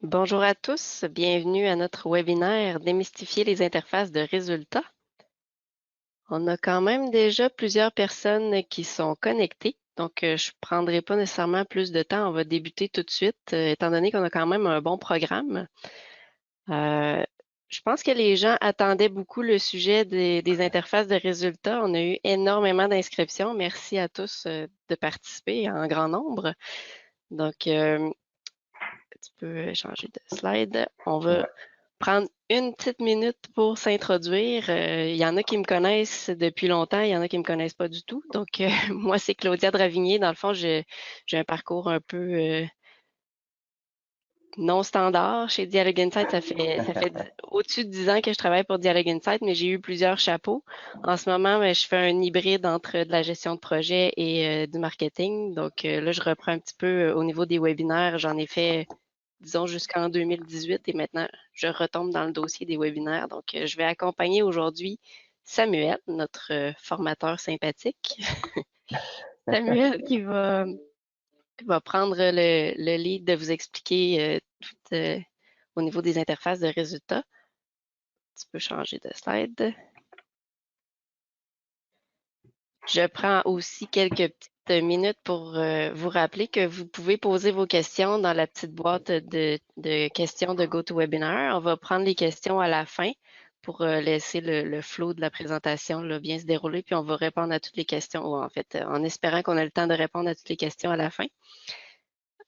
Bonjour à tous, bienvenue à notre webinaire Démystifier les interfaces de résultats. On a quand même déjà plusieurs personnes qui sont connectées, donc je ne prendrai pas nécessairement plus de temps. On va débuter tout de suite, étant donné qu'on a quand même un bon programme. Euh, je pense que les gens attendaient beaucoup le sujet des interfaces de résultats. On a eu énormément d'inscriptions. Merci à tous de participer en grand nombre. Donc, tu peux changer de slide. On va Ouais. prendre une petite minute pour s'introduire. Il y en a qui me connaissent depuis longtemps, il y en a qui me connaissent pas du tout. Donc, moi, c'est Claudia Dravigné. Dans le fond, j'ai un parcours un peu non standard chez Dialogue Insight. Ça fait au-dessus de 10 ans que je travaille pour Dialogue Insight, mais j'ai eu plusieurs chapeaux. En ce moment, ben, je fais un hybride entre de la gestion de projet et du marketing. Donc, là, je reprends un petit peu au niveau des webinaires. J'en ai fait disons jusqu'en 2018 et maintenant je retombe dans le dossier des webinaires. Donc, je vais accompagner aujourd'hui Samuel, notre formateur sympathique. Samuel qui va prendre le lead de vous expliquer tout au niveau des interfaces de résultats. Tu peux changer de slide. Je prends aussi quelques petites minutes pour vous rappeler que vous pouvez poser vos questions dans la petite boîte de questions de GoToWebinar. On va prendre les questions à la fin pour laisser le flow de la présentation là, bien se dérouler, puis on va répondre à toutes les questions, ou en fait, en espérant qu'on ait le temps de répondre à toutes les questions à la fin.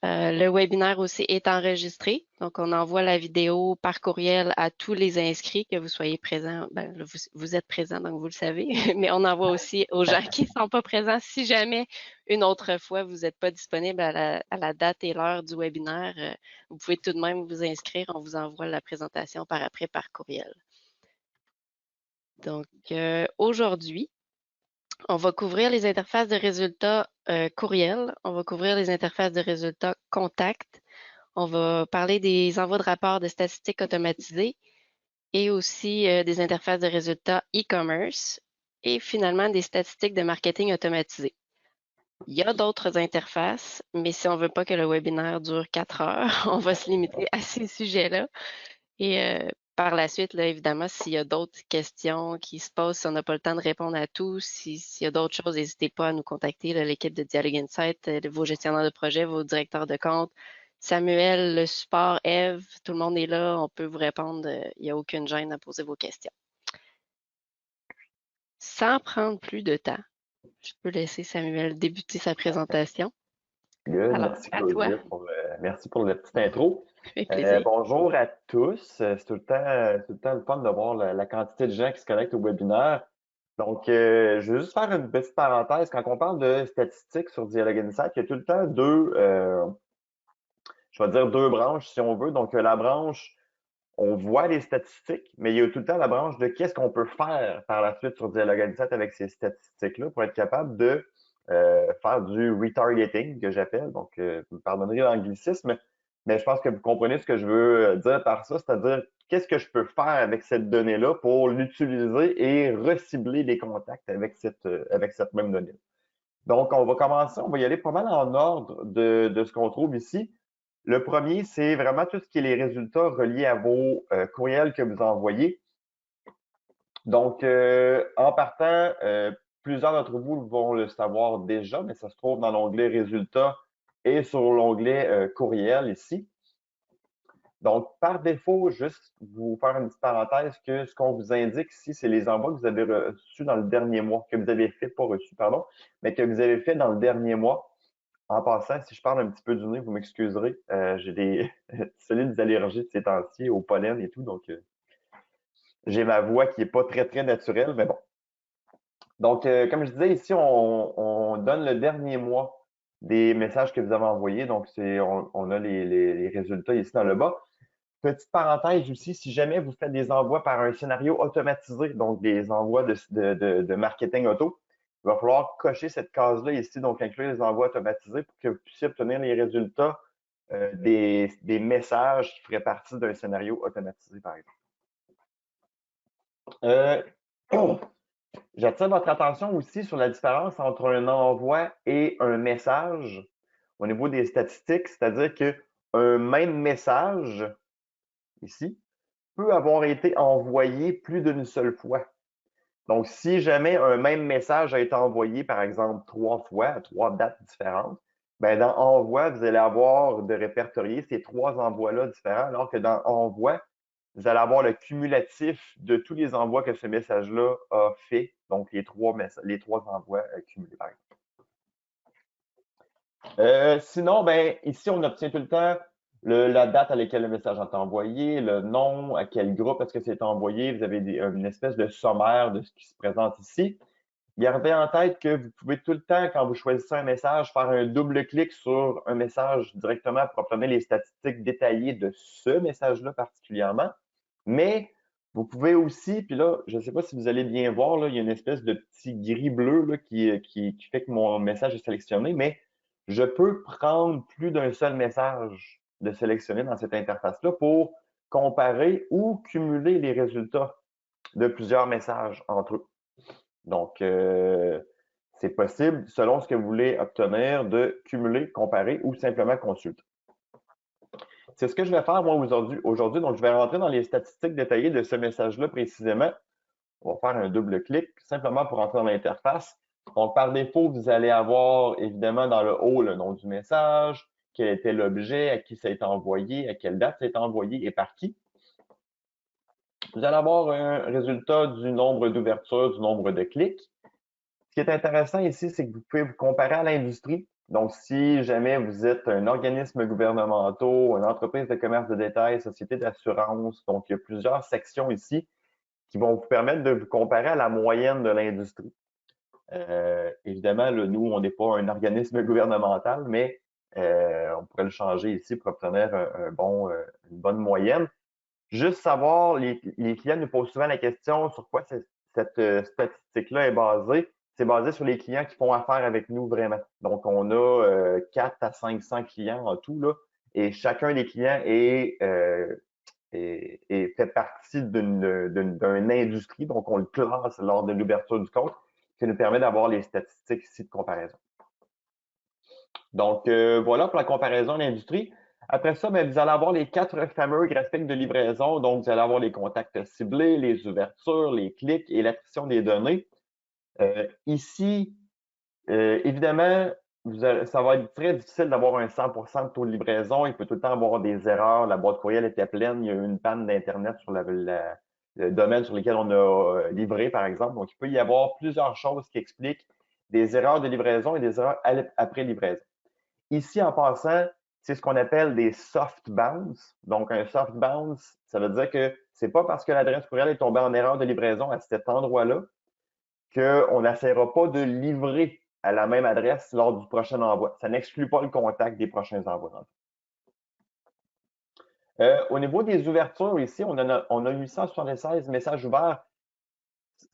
Le webinaire aussi est enregistré, donc on envoie la vidéo par courriel à tous les inscrits, que vous soyez présents. Ben, là, vous êtes présents, donc vous le savez, mais on envoie aussi aux gens qui ne sont pas présents. Si jamais une autre fois vous n'êtes pas disponible à la date et l'heure du webinaire, vous pouvez tout de même vous inscrire. On vous envoie la présentation par après par courriel. Donc, aujourd'hui, on va couvrir les interfaces de résultats courriel, on va couvrir les interfaces de résultats contact, on va parler des envois de rapports de statistiques automatisés et aussi des interfaces de résultats e-commerce et finalement des statistiques de marketing automatisées. Il y a d'autres interfaces, mais si on ne veut pas que le webinaire dure 4 heures, on va se limiter à ces sujets-là. Et par la suite, là, évidemment, s'il y a d'autres questions qui se posent, si on n'a pas le temps de répondre à tout, s'il y a d'autres choses, n'hésitez pas à nous contacter, là, l'équipe de Dialogue Insight, vos gestionnaires de projet, vos directeurs de compte, Samuel, le support, Eve, tout le monde est là, on peut vous répondre, il n'y a aucune gêne à poser vos questions. Sans prendre plus de temps, je peux laisser Samuel débuter sa présentation. Good. Alors, Merci à toi, Claudia merci pour la petite intro. ça fait plaisir. Bonjour à tous. C'est tout le temps le fun de voir la quantité de gens qui se connectent au webinaire. Donc, je vais juste faire une petite parenthèse. Quand on parle de statistiques sur Dialogue Insight, il y a tout le temps je vais dire deux branches si on veut. Donc, la branche on voit les statistiques, mais il y a tout le temps la branche de qu'est-ce qu'on peut faire par la suite sur Dialogue Insight avec ces statistiques-là pour être capable de faire du retargeting, que j'appelle. Donc, vous me pardonnerez l'anglicisme, mais je pense que vous comprenez ce que je veux dire par ça, c'est-à-dire qu'est-ce que je peux faire avec cette donnée-là pour l'utiliser et recibler les contacts avec cette même donnée. Donc, on va commencer, on va y aller pas mal en ordre de ce qu'on trouve ici. Le premier, c'est vraiment tout ce qui est les résultats reliés à vos courriels que vous envoyez. Donc, en partant, plusieurs d'entre vous vont le savoir déjà, mais ça se trouve dans l'onglet Résultats et sur l'onglet Courriel ici. Donc, par défaut, juste vous faire une petite parenthèse que ce qu'on vous indique ici, c'est les envois que vous avez reçus dans le dernier mois, que vous avez fait, pas reçus, pardon, mais que vous avez fait dans le dernier mois. En passant, si je parle un petit peu du nez, vous m'excuserez. J'ai des solides allergies de ces temps-ci au pollen et tout, donc j'ai ma voix qui est pas très, très naturelle, mais bon. Donc, comme je disais, ici, on donne le dernier mois des messages que vous avez envoyés. Donc, on a les résultats ici dans le bas. Petite parenthèse aussi, si jamais vous faites des envois par un scénario automatisé, donc des envois de marketing auto, il va falloir cocher cette case-là ici, donc inclure les envois automatisés pour que vous puissiez obtenir les résultats des messages qui feraient partie d'un scénario automatisé, par exemple. Euh, J'attire votre attention aussi sur la différence entre un envoi et un message au niveau des statistiques, c'est-à-dire que un même message, ici, peut avoir été envoyé plus d'une seule fois. Donc, si jamais un même message a été envoyé, par exemple, 3 fois à 3 dates différentes, ben dans Envoi, vous allez avoir de répertorier ces 3 envois-là différents, alors que dans Envoi, vous allez avoir le cumulatif de tous les envois que ce message-là a fait, donc les trois envois cumulés, par exemple. Sinon, ben, ici, on obtient tout le temps la date à laquelle le message a été envoyé, le nom, à quel groupe est-ce que c'est envoyé. Vous avez une espèce de sommaire de ce qui se présente ici. Gardez en tête que vous pouvez tout le temps, quand vous choisissez un message, faire un double-clic sur un message directement pour obtenir les statistiques détaillées de ce message-là particulièrement. Mais vous pouvez aussi, puis là, je ne sais pas si vous allez bien voir, là, il y a une espèce de petit gris bleu là, qui fait que mon message est sélectionné, mais je peux prendre plus d'un seul message de sélectionner dans cette interface-là pour comparer ou cumuler les résultats de plusieurs messages entre eux. Donc, c'est possible, selon ce que vous voulez obtenir, de cumuler, comparer ou simplement consulter. C'est ce que je vais faire moi aujourd'hui. Donc, je vais rentrer dans les statistiques détaillées de ce message-là précisément. On va faire un double-clic simplement pour entrer dans l'interface. Donc, par défaut, vous allez avoir évidemment dans le haut le nom du message, quel était l'objet, à qui ça a été envoyé, à quelle date ça a été envoyé et par qui. Vous allez avoir un résultat du nombre d'ouvertures, du nombre de clics. Ce qui est intéressant ici, c'est que vous pouvez vous comparer à l'industrie. Donc, si jamais vous êtes un organisme gouvernemental, une entreprise de commerce de détail, société d'assurance, donc il y a plusieurs sections ici qui vont vous permettre de vous comparer à la moyenne de l'industrie. Évidemment, là, nous, on n'est pas un organisme gouvernemental, mais on pourrait le changer ici pour obtenir une bonne moyenne. Juste savoir, les clients nous posent souvent la question sur quoi cette statistique-là est basée. C'est basé sur les clients qui font affaire avec nous vraiment. Donc, on a 4 à 500 clients en tout, là, et chacun des clients fait partie d'une industrie. Donc, on le classe lors de l'ouverture du compte, qui nous permet d'avoir les statistiques ici de comparaison. Donc, voilà pour la comparaison de l'industrie. Après ça, ben, vous allez avoir les 4 fameux graphiques de livraison. Donc, vous allez avoir les contacts ciblés, les ouvertures, les clics et l'attrition des données. Ici, évidemment, ça va être très difficile d'avoir un 100% de taux de livraison. Il peut tout le temps avoir des erreurs. La boîte courriel était pleine. Il y a eu une panne d'Internet sur le domaine sur lequel on a livré, par exemple. Donc, il peut y avoir plusieurs choses qui expliquent des erreurs de livraison et des erreurs après livraison. Ici, en passant, c'est ce qu'on appelle des soft bounce. Donc, un soft bounce, ça veut dire que c'est pas parce que l'adresse courriel est tombée en erreur de livraison à cet endroit-là qu'on n'essaiera pas de livrer à la même adresse lors du prochain envoi. Ça n'exclut pas le contact des prochains envois. Au niveau des ouvertures, ici, on a 876 messages ouverts.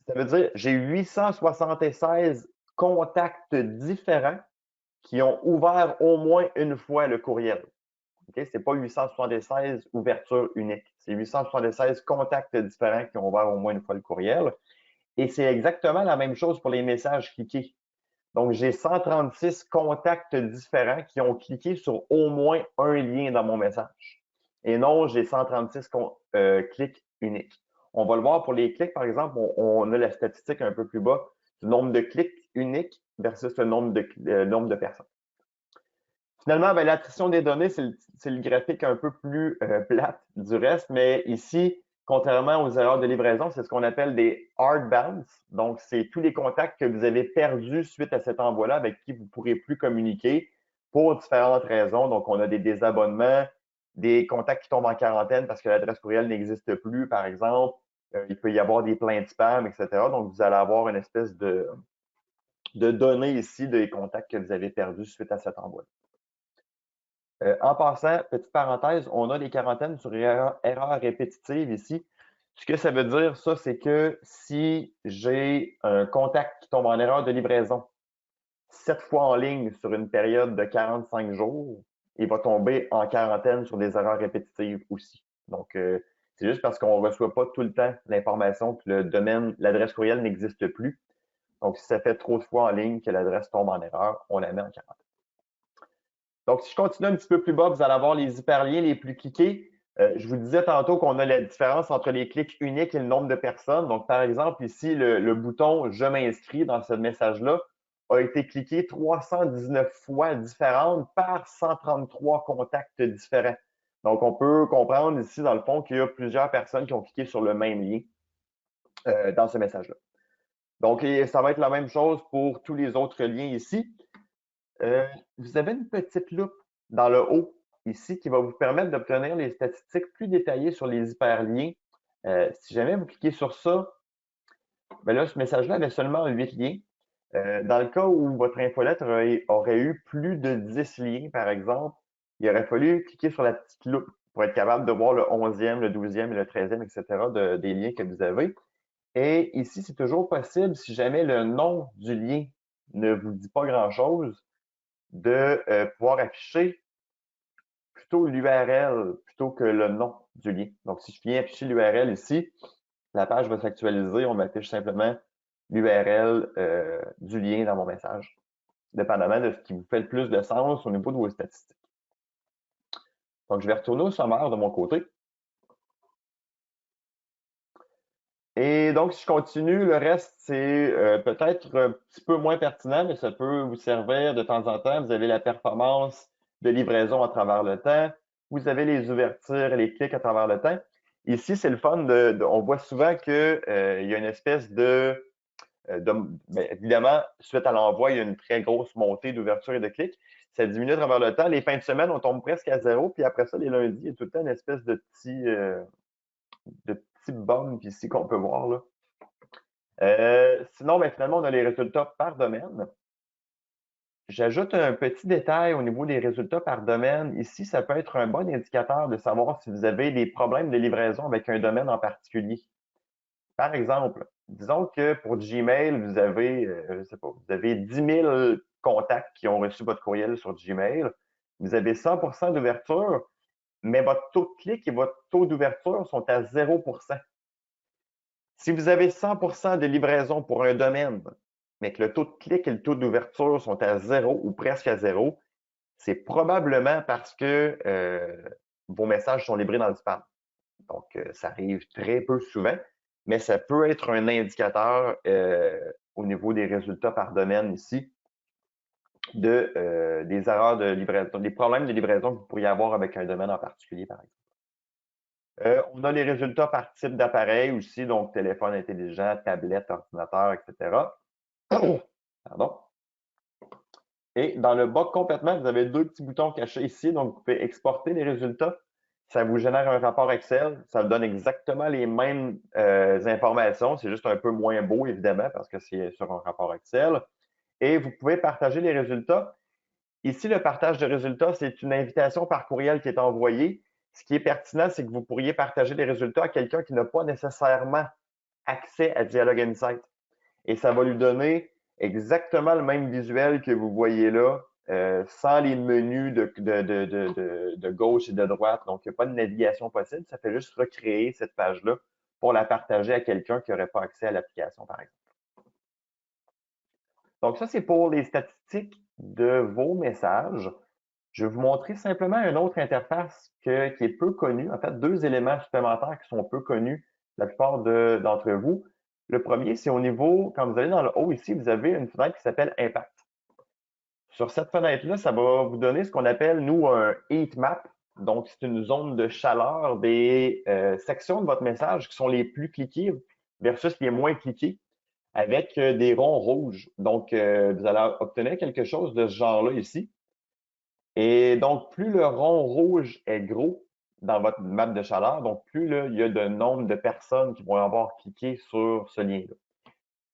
Ça veut dire j'ai 876 contacts différents qui ont ouvert au moins une fois le courriel. Okay? Ce n'est pas 876 ouvertures uniques. C'est 876 contacts différents qui ont ouvert au moins une fois le courriel. Et c'est exactement la même chose pour les messages cliqués. Donc, j'ai 136 contacts différents qui ont cliqué sur au moins un lien dans mon message. Et non, j'ai 136 clics uniques. On va le voir pour les clics, par exemple, on a la statistique un peu plus bas du nombre de clics uniques versus le nombre de personnes. Finalement, ben, l'attrition des données, c'est le graphique un peu plus plate du reste, mais ici, contrairement aux erreurs de livraison, c'est ce qu'on appelle des hard bounce. Donc, c'est tous les contacts que vous avez perdus suite à cet envoi-là avec qui vous ne pourrez plus communiquer pour différentes raisons. Donc, on a des désabonnements, des contacts qui tombent en quarantaine parce que l'adresse courriel n'existe plus, par exemple. Il peut y avoir des plaintes spam, etc. Donc, vous allez avoir une espèce de données ici des contacts que vous avez perdus suite à cet envoi. En passant, petite parenthèse, on a des quarantaines sur erreurs répétitives ici. Ce que ça veut dire, ça, c'est que si j'ai un contact qui tombe en erreur de livraison 7 fois en ligne sur une période de 45 jours, il va tomber en quarantaine sur des erreurs répétitives aussi. Donc, c'est juste parce qu'on ne reçoit pas tout le temps l'information que le domaine, l'adresse courriel n'existe plus. Donc, si ça fait trop de fois en ligne que l'adresse tombe en erreur, on la met en quarantaine. Donc, si je continue un petit peu plus bas, vous allez avoir les hyperliens les plus cliqués. Je vous disais tantôt qu'on a la différence entre les clics uniques et le nombre de personnes. Donc, par exemple, ici, le bouton Je m'inscris dans ce message-là a été cliqué 319 fois différentes par 133 contacts différents. Donc, on peut comprendre ici, dans le fond, qu'il y a plusieurs personnes qui ont cliqué sur le même lien dans ce message-là. Donc, ça va être la même chose pour tous les autres liens ici. Vous avez une petite loupe dans le haut ici qui va vous permettre d'obtenir les statistiques plus détaillées sur les hyperliens. Si jamais vous cliquez sur ça, ben là, ce message-là avait seulement 8 liens. Dans le cas où votre infolettre aurait eu plus de 10 liens, par exemple, il aurait fallu cliquer sur la petite loupe pour être capable de voir le 11e, le 12e et le 13e, etc. des liens que vous avez. Et ici, c'est toujours possible, si jamais le nom du lien ne vous dit pas grand-chose, de pouvoir afficher plutôt l'URL plutôt que le nom du lien. Donc, si je viens afficher l'URL ici, la page va s'actualiser. On m'affiche simplement l'URL du lien dans mon message, dépendamment de ce qui vous fait le plus de sens au niveau de vos statistiques. Donc, je vais retourner au sommaire de mon côté. Et donc, si je continue, le reste, c'est peut-être un petit peu moins pertinent, mais ça peut vous servir de temps en temps. Vous avez la performance de livraison à travers le temps. Vous avez les ouvertures et les clics à travers le temps. Ici, c'est le fun on voit souvent qu'il y a une espèce évidemment, suite à l'envoi, il y a une très grosse montée d'ouverture et de clics. Ça diminue à travers le temps. Les fins de semaine, on tombe presque à zéro. Puis après ça, les lundis, il y a tout le temps une espèce de petit bump ici qu'on peut voir là. Sinon, finalement, on a les résultats par domaine. J'ajoute un petit détail au niveau des résultats par domaine. Ici, ça peut être un bon indicateur de savoir si vous avez des problèmes de livraison avec un domaine en particulier. Par exemple, disons que pour Gmail, vous avez, je sais pas, vous avez 10 000 contacts qui ont reçu votre courriel sur Gmail. Vous avez 100% d'ouverture, mais votre taux de clic et votre taux d'ouverture sont à 0%. Si vous avez 100% de livraison pour un domaine, mais que le taux de clic et le taux d'ouverture sont à zéro ou presque à zéro, c'est probablement parce que vos messages sont livrés dans le spam. Donc, ça arrive très peu souvent, mais ça peut être un indicateur au niveau des résultats par domaine ici des erreurs de livraison, des problèmes de livraison que vous pourriez avoir avec un domaine en particulier, par exemple. On a les résultats par type d'appareil aussi, donc téléphone intelligent, tablette, ordinateur, etc. Pardon. Et dans le bas complètement, vous avez deux petits boutons cachés ici, donc vous pouvez exporter les résultats. Ça vous génère un rapport Excel. Ça vous donne exactement les mêmes informations. C'est juste un peu moins beau, évidemment, parce que c'est sur un rapport Excel. Et vous pouvez partager les résultats. Ici, le partage de résultats, c'est une invitation par courriel qui est envoyée. Ce qui est pertinent, c'est que vous pourriez partager les résultats à quelqu'un qui n'a pas nécessairement accès à Dialog Insight. Et ça va lui donner exactement le même visuel que vous voyez là, sans les menus de gauche et de droite. Donc, il n'y a pas de navigation possible. Ça fait juste recréer cette page-là pour la partager à quelqu'un qui n'aurait pas accès à l'application, par exemple. Donc, ça, c'est pour les statistiques de vos messages. Je vais vous montrer simplement une autre interface qui est peu connue. En fait, deux éléments supplémentaires qui sont peu connus la plupart d'entre vous. Le premier, c'est au niveau, quand vous allez dans le haut ici, vous avez une fenêtre qui s'appelle Impact. Sur cette fenêtre-là, ça va vous donner ce qu'on appelle, nous, un heat map. Donc, c'est une zone de chaleur des sections de votre message qui sont les plus cliquées versus les moins cliquées avec des ronds rouges. Donc, vous allez obtenir quelque chose de ce genre-là ici. Et donc, plus le rond rouge est gros dans votre map de chaleur, donc plus là, il y a de nombre de personnes qui vont avoir cliqué sur ce lien-là.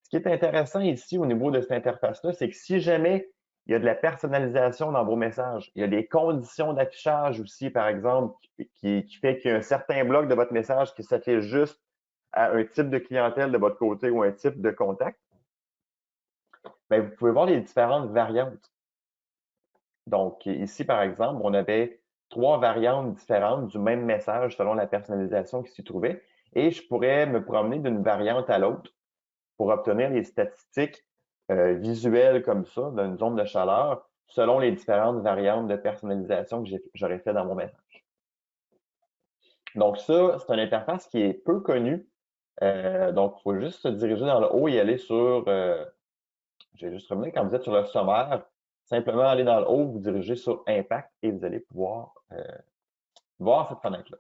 Ce qui est intéressant ici au niveau de cette interface-là, c'est que si jamais il y a de la personnalisation dans vos messages, il y a des conditions d'affichage aussi, par exemple, qui fait qu'il y a un certain bloc de votre message qui s'affiche juste à un type de clientèle de votre côté ou un type de contact, bien, vous pouvez voir les différentes variantes. Donc, ici, par exemple, on avait 3 variantes différentes du même message selon la personnalisation qui s'y trouvait. Et je pourrais me promener d'une variante à l'autre pour obtenir les statistiques visuelles comme ça, d'une zone de chaleur, selon les différentes variantes de personnalisation que j'aurais fait dans mon message. Donc ça, c'est une interface qui est peu connue. Donc, il faut juste se diriger dans le haut et aller sur, je vais juste revenir, quand vous êtes sur le sommaire, simplement aller dans le haut, vous dirigez sur Impact et vous allez pouvoir voir cette fenêtre-là.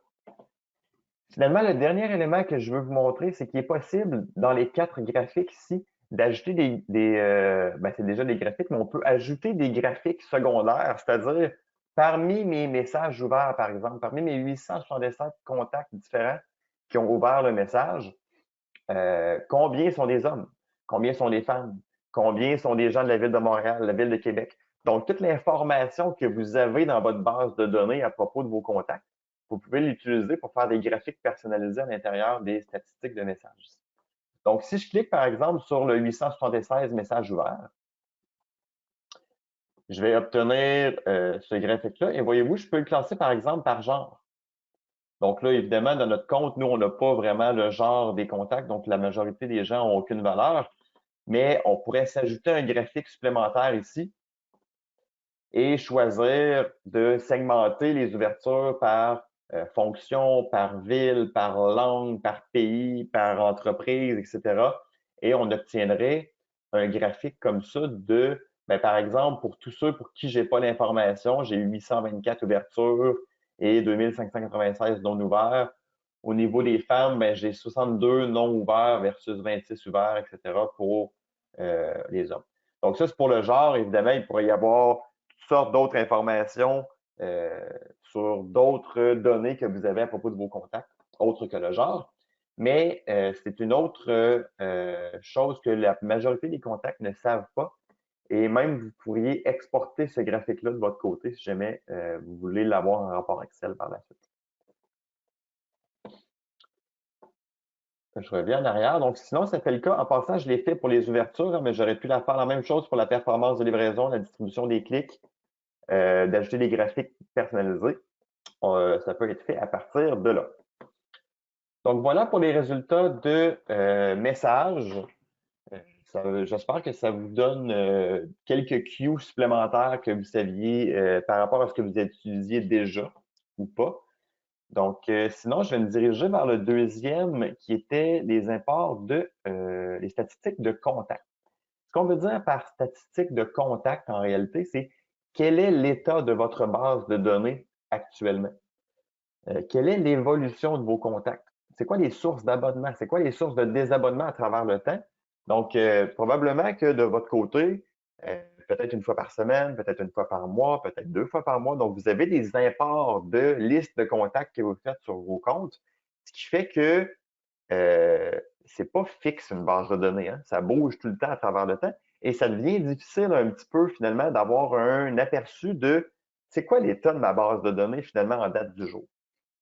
Finalement, le dernier élément que je veux vous montrer, c'est qu'il est possible, dans les 4 graphiques ici, d'ajouter c'est déjà des graphiques, mais on peut ajouter des graphiques secondaires, c'est-à-dire parmi mes messages ouverts, par exemple, parmi mes 867 contacts différents qui ont ouvert le message, combien sont des hommes, combien sont des femmes, combien sont des gens de la ville de Montréal, de la ville de Québec. Donc, toute l'information que vous avez dans votre base de données à propos de vos contacts, vous pouvez l'utiliser pour faire des graphiques personnalisés à l'intérieur des statistiques de messages. Donc, si je clique, par exemple, sur le 876 messages ouverts, je vais obtenir ce graphique-là. Et voyez-vous, je peux le classer, par exemple, par genre. Donc là, évidemment, dans notre compte, nous, on n'a pas vraiment le genre des contacts, donc la majorité des gens n'ont aucune valeur. Mais on pourrait s'ajouter un graphique supplémentaire ici et choisir de segmenter les ouvertures par fonction, par ville, par langue, par pays, par entreprise, etc. Et on obtiendrait un graphique comme ça de, par exemple, pour tous ceux pour qui j'ai pas l'information, j'ai 824 ouvertures et 2596 non ouverts. Au niveau des femmes, j'ai 62 non ouverts versus 26 ouverts, etc. pour les hommes. Donc ça, c'est pour le genre. Évidemment, il pourrait y avoir toutes sortes d'autres informations sur d'autres données que vous avez à propos de vos contacts, autres que le genre. Mais c'est une autre chose que la majorité des contacts ne savent pas. Et même, vous pourriez exporter ce graphique-là de votre côté si jamais vous voulez l'avoir en rapport Excel par la suite. Je reviens en arrière. Donc, sinon, ça fait le cas. En passant, je l'ai fait pour les ouvertures, mais j'aurais pu faire la même chose pour la performance de livraison, la distribution des clics, d'ajouter des graphiques personnalisés. Ça peut être fait à partir de là. Donc, voilà pour les résultats de messages. J'espère que ça vous donne quelques cues supplémentaires que vous saviez par rapport à ce que vous utilisiez déjà ou pas. Donc, sinon, je vais me diriger vers le deuxième qui était les imports de les statistiques de contact. Ce qu'on veut dire par statistique de contact, en réalité, c'est quel est l'état de votre base de données actuellement? Quelle est l'évolution de vos contacts? C'est quoi les sources d'abonnement? C'est quoi les sources de désabonnement à travers le temps? Donc, probablement que de votre côté, peut-être une fois par semaine, peut-être une fois par mois, peut-être 2 fois par mois. Donc, vous avez des imports de listes de contacts que vous faites sur vos comptes, ce qui fait que c'est pas fixe une base de données. Hein? Ça bouge tout le temps à travers le temps et ça devient difficile un petit peu finalement d'avoir un aperçu de c'est quoi l'état de ma base de données finalement en date du jour.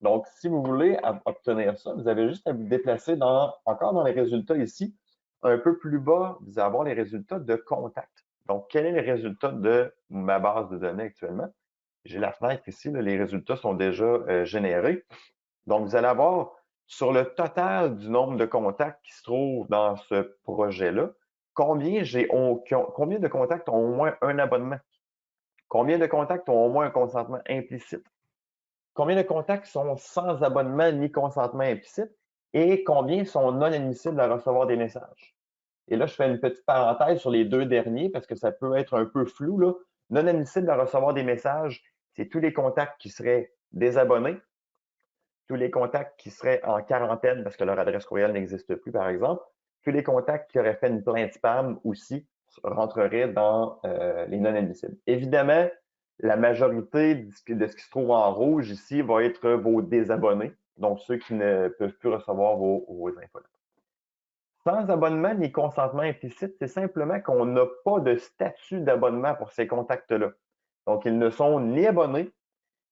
Donc, si vous voulez obtenir ça, vous avez juste à vous déplacer encore dans les résultats ici. Un peu plus bas, vous allez avoir les résultats de contact. Donc, quel est le résultat de ma base de données actuellement? J'ai la fenêtre ici, là, les résultats sont déjà générés. Donc, vous allez avoir sur le total du nombre de contacts qui se trouvent dans ce projet-là, combien de contacts ont au moins un abonnement? Combien de contacts ont au moins un consentement implicite? Combien de contacts sont sans abonnement ni consentement implicite? Et combien sont non admissibles à recevoir des messages? Et là, je fais une petite parenthèse sur les 2 derniers parce que ça peut être un peu flou, là. Non admissibles à recevoir des messages, c'est tous les contacts qui seraient désabonnés, tous les contacts qui seraient en quarantaine parce que leur adresse courriel n'existe plus, par exemple, tous les contacts qui auraient fait une plainte spam aussi rentreraient dans les non admissibles. Évidemment, la majorité de ce qui se trouve en rouge ici va être vos désabonnés, donc ceux qui ne peuvent plus recevoir vos infos. Sans abonnement ni consentement implicite, c'est simplement qu'on n'a pas de statut d'abonnement pour ces contacts-là. Donc, ils ne sont ni abonnés,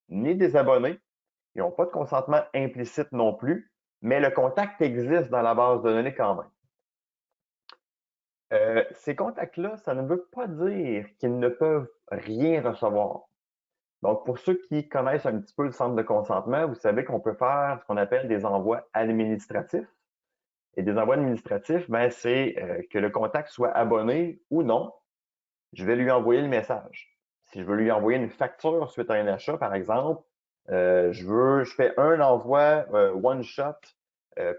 ni désabonnés. Ils n'ont pas de consentement implicite non plus, mais le contact existe dans la base de données quand même. Ces contacts-là, ça ne veut pas dire qu'ils ne peuvent rien recevoir. Donc, pour ceux qui connaissent un petit peu le centre de consentement, vous savez qu'on peut faire ce qu'on appelle des envois administratifs. Et des envois administratifs, c'est que le contact soit abonné ou non. Je vais lui envoyer le message. Si je veux lui envoyer une facture suite à un achat, par exemple, je fais un envoi one shot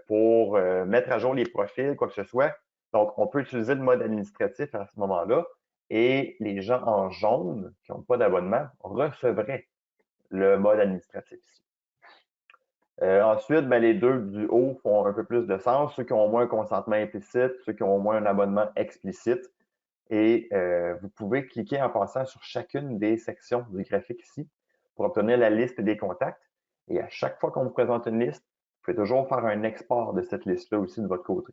pour mettre à jour les profils, quoi que ce soit. Donc, on peut utiliser le mode administratif à ce moment-là et les gens en jaune qui n'ont pas d'abonnement recevraient le mode administratif ici. Ensuite, ben, les deux du haut font un peu plus de sens. Ceux qui ont au moins un consentement implicite, ceux qui ont au moins un abonnement explicite. Et vous pouvez cliquer en passant sur chacune des sections du graphique ici pour obtenir la liste des contacts. Et à chaque fois qu'on vous présente une liste, vous pouvez toujours faire un export de cette liste-là aussi de votre côté.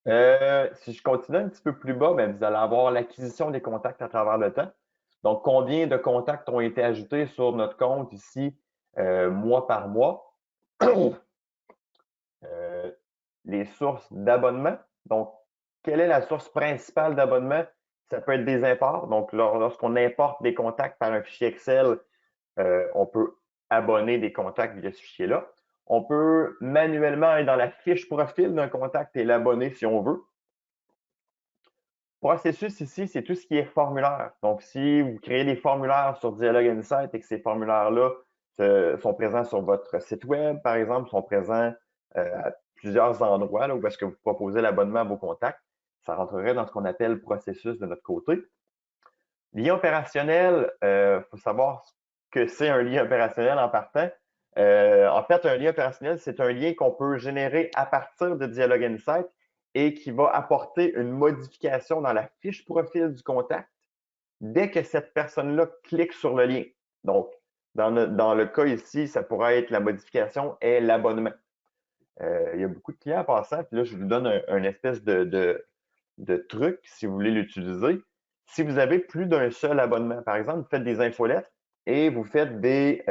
Si je continue un petit peu plus bas, ben, vous allez avoir l'acquisition des contacts à travers le temps. Donc, combien de contacts ont été ajoutés sur notre compte ici, mois par mois. Les sources d'abonnement. Donc, quelle est la source principale d'abonnement? Ça peut être des imports. Donc, lorsqu'on importe des contacts par un fichier Excel, on peut abonner des contacts via ce fichier-là. On peut manuellement aller dans la fiche profil d'un contact et l'abonner si on veut. Processus ici, c'est tout ce qui est formulaire. Donc, si vous créez des formulaires sur Dialogue Insight et que ces formulaires-là sont présents sur votre site web, par exemple, sont présents à plusieurs endroits là, où est-ce que vous proposez l'abonnement à vos contacts, ça rentrerait dans ce qu'on appelle processus de notre côté. Lien opérationnel, faut savoir ce que c'est un lien opérationnel en partant. En fait, un lien opérationnel, c'est un lien qu'on peut générer à partir de Dialogue Insight et qui va apporter une modification dans la fiche profil du contact dès que cette personne-là clique sur le lien. Donc, dans le cas ici, ça pourrait être la modification et l'abonnement. Il y a beaucoup de clients en passant, puis là, je vous donne un espèce de truc si vous voulez l'utiliser. Si vous avez plus d'un seul abonnement, par exemple, vous faites des infolettes et vous faites des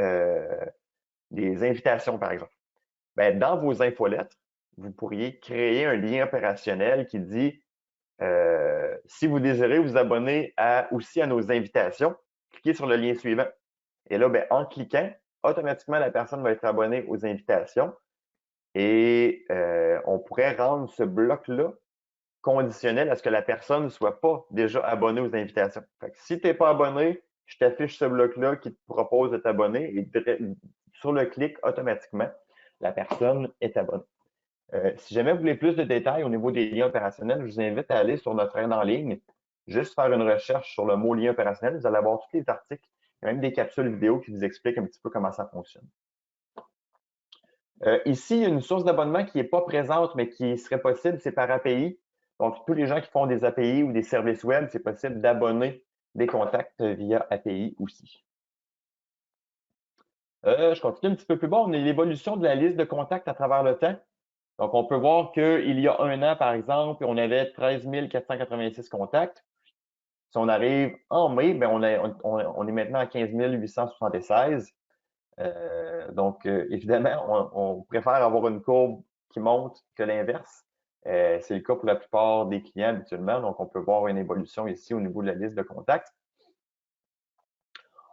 invitations, par exemple. Ben, dans vos infolettes, vous pourriez créer un lien opérationnel qui dit si vous désirez vous abonner aussi à nos invitations, cliquez sur le lien suivant. Et là, ben, en cliquant, automatiquement, la personne va être abonnée aux invitations et on pourrait rendre ce bloc-là conditionnel à ce que la personne ne soit pas déjà abonnée aux invitations. Fait que si tu n'es pas abonné, je t'affiche ce bloc-là qui te propose de t'abonner et sur le clic, automatiquement, la personne est abonnée. Si jamais vous voulez plus de détails au niveau des liens opérationnels, je vous invite à aller sur notre aide en ligne, juste faire une recherche sur le mot lien opérationnel. Vous allez avoir tous les articles, même des capsules vidéo qui vous expliquent un petit peu comment ça fonctionne. Ici, il y a une source d'abonnement qui n'est pas présente, mais qui serait possible, c'est par API. Donc, tous les gens qui font des API ou des services web, c'est possible d'abonner des contacts via API aussi. Je continue un petit peu plus bas. On a l'évolution de la liste de contacts à travers le temps. Donc, on peut voir qu'il y a un an, par exemple, on avait 13 486 contacts. Si on arrive en mai, ben on est maintenant à 15 876. Donc, évidemment, on préfère avoir une courbe qui monte que l'inverse. C'est le cas pour la plupart des clients habituellement. Donc, on peut voir une évolution ici au niveau de la liste de contacts.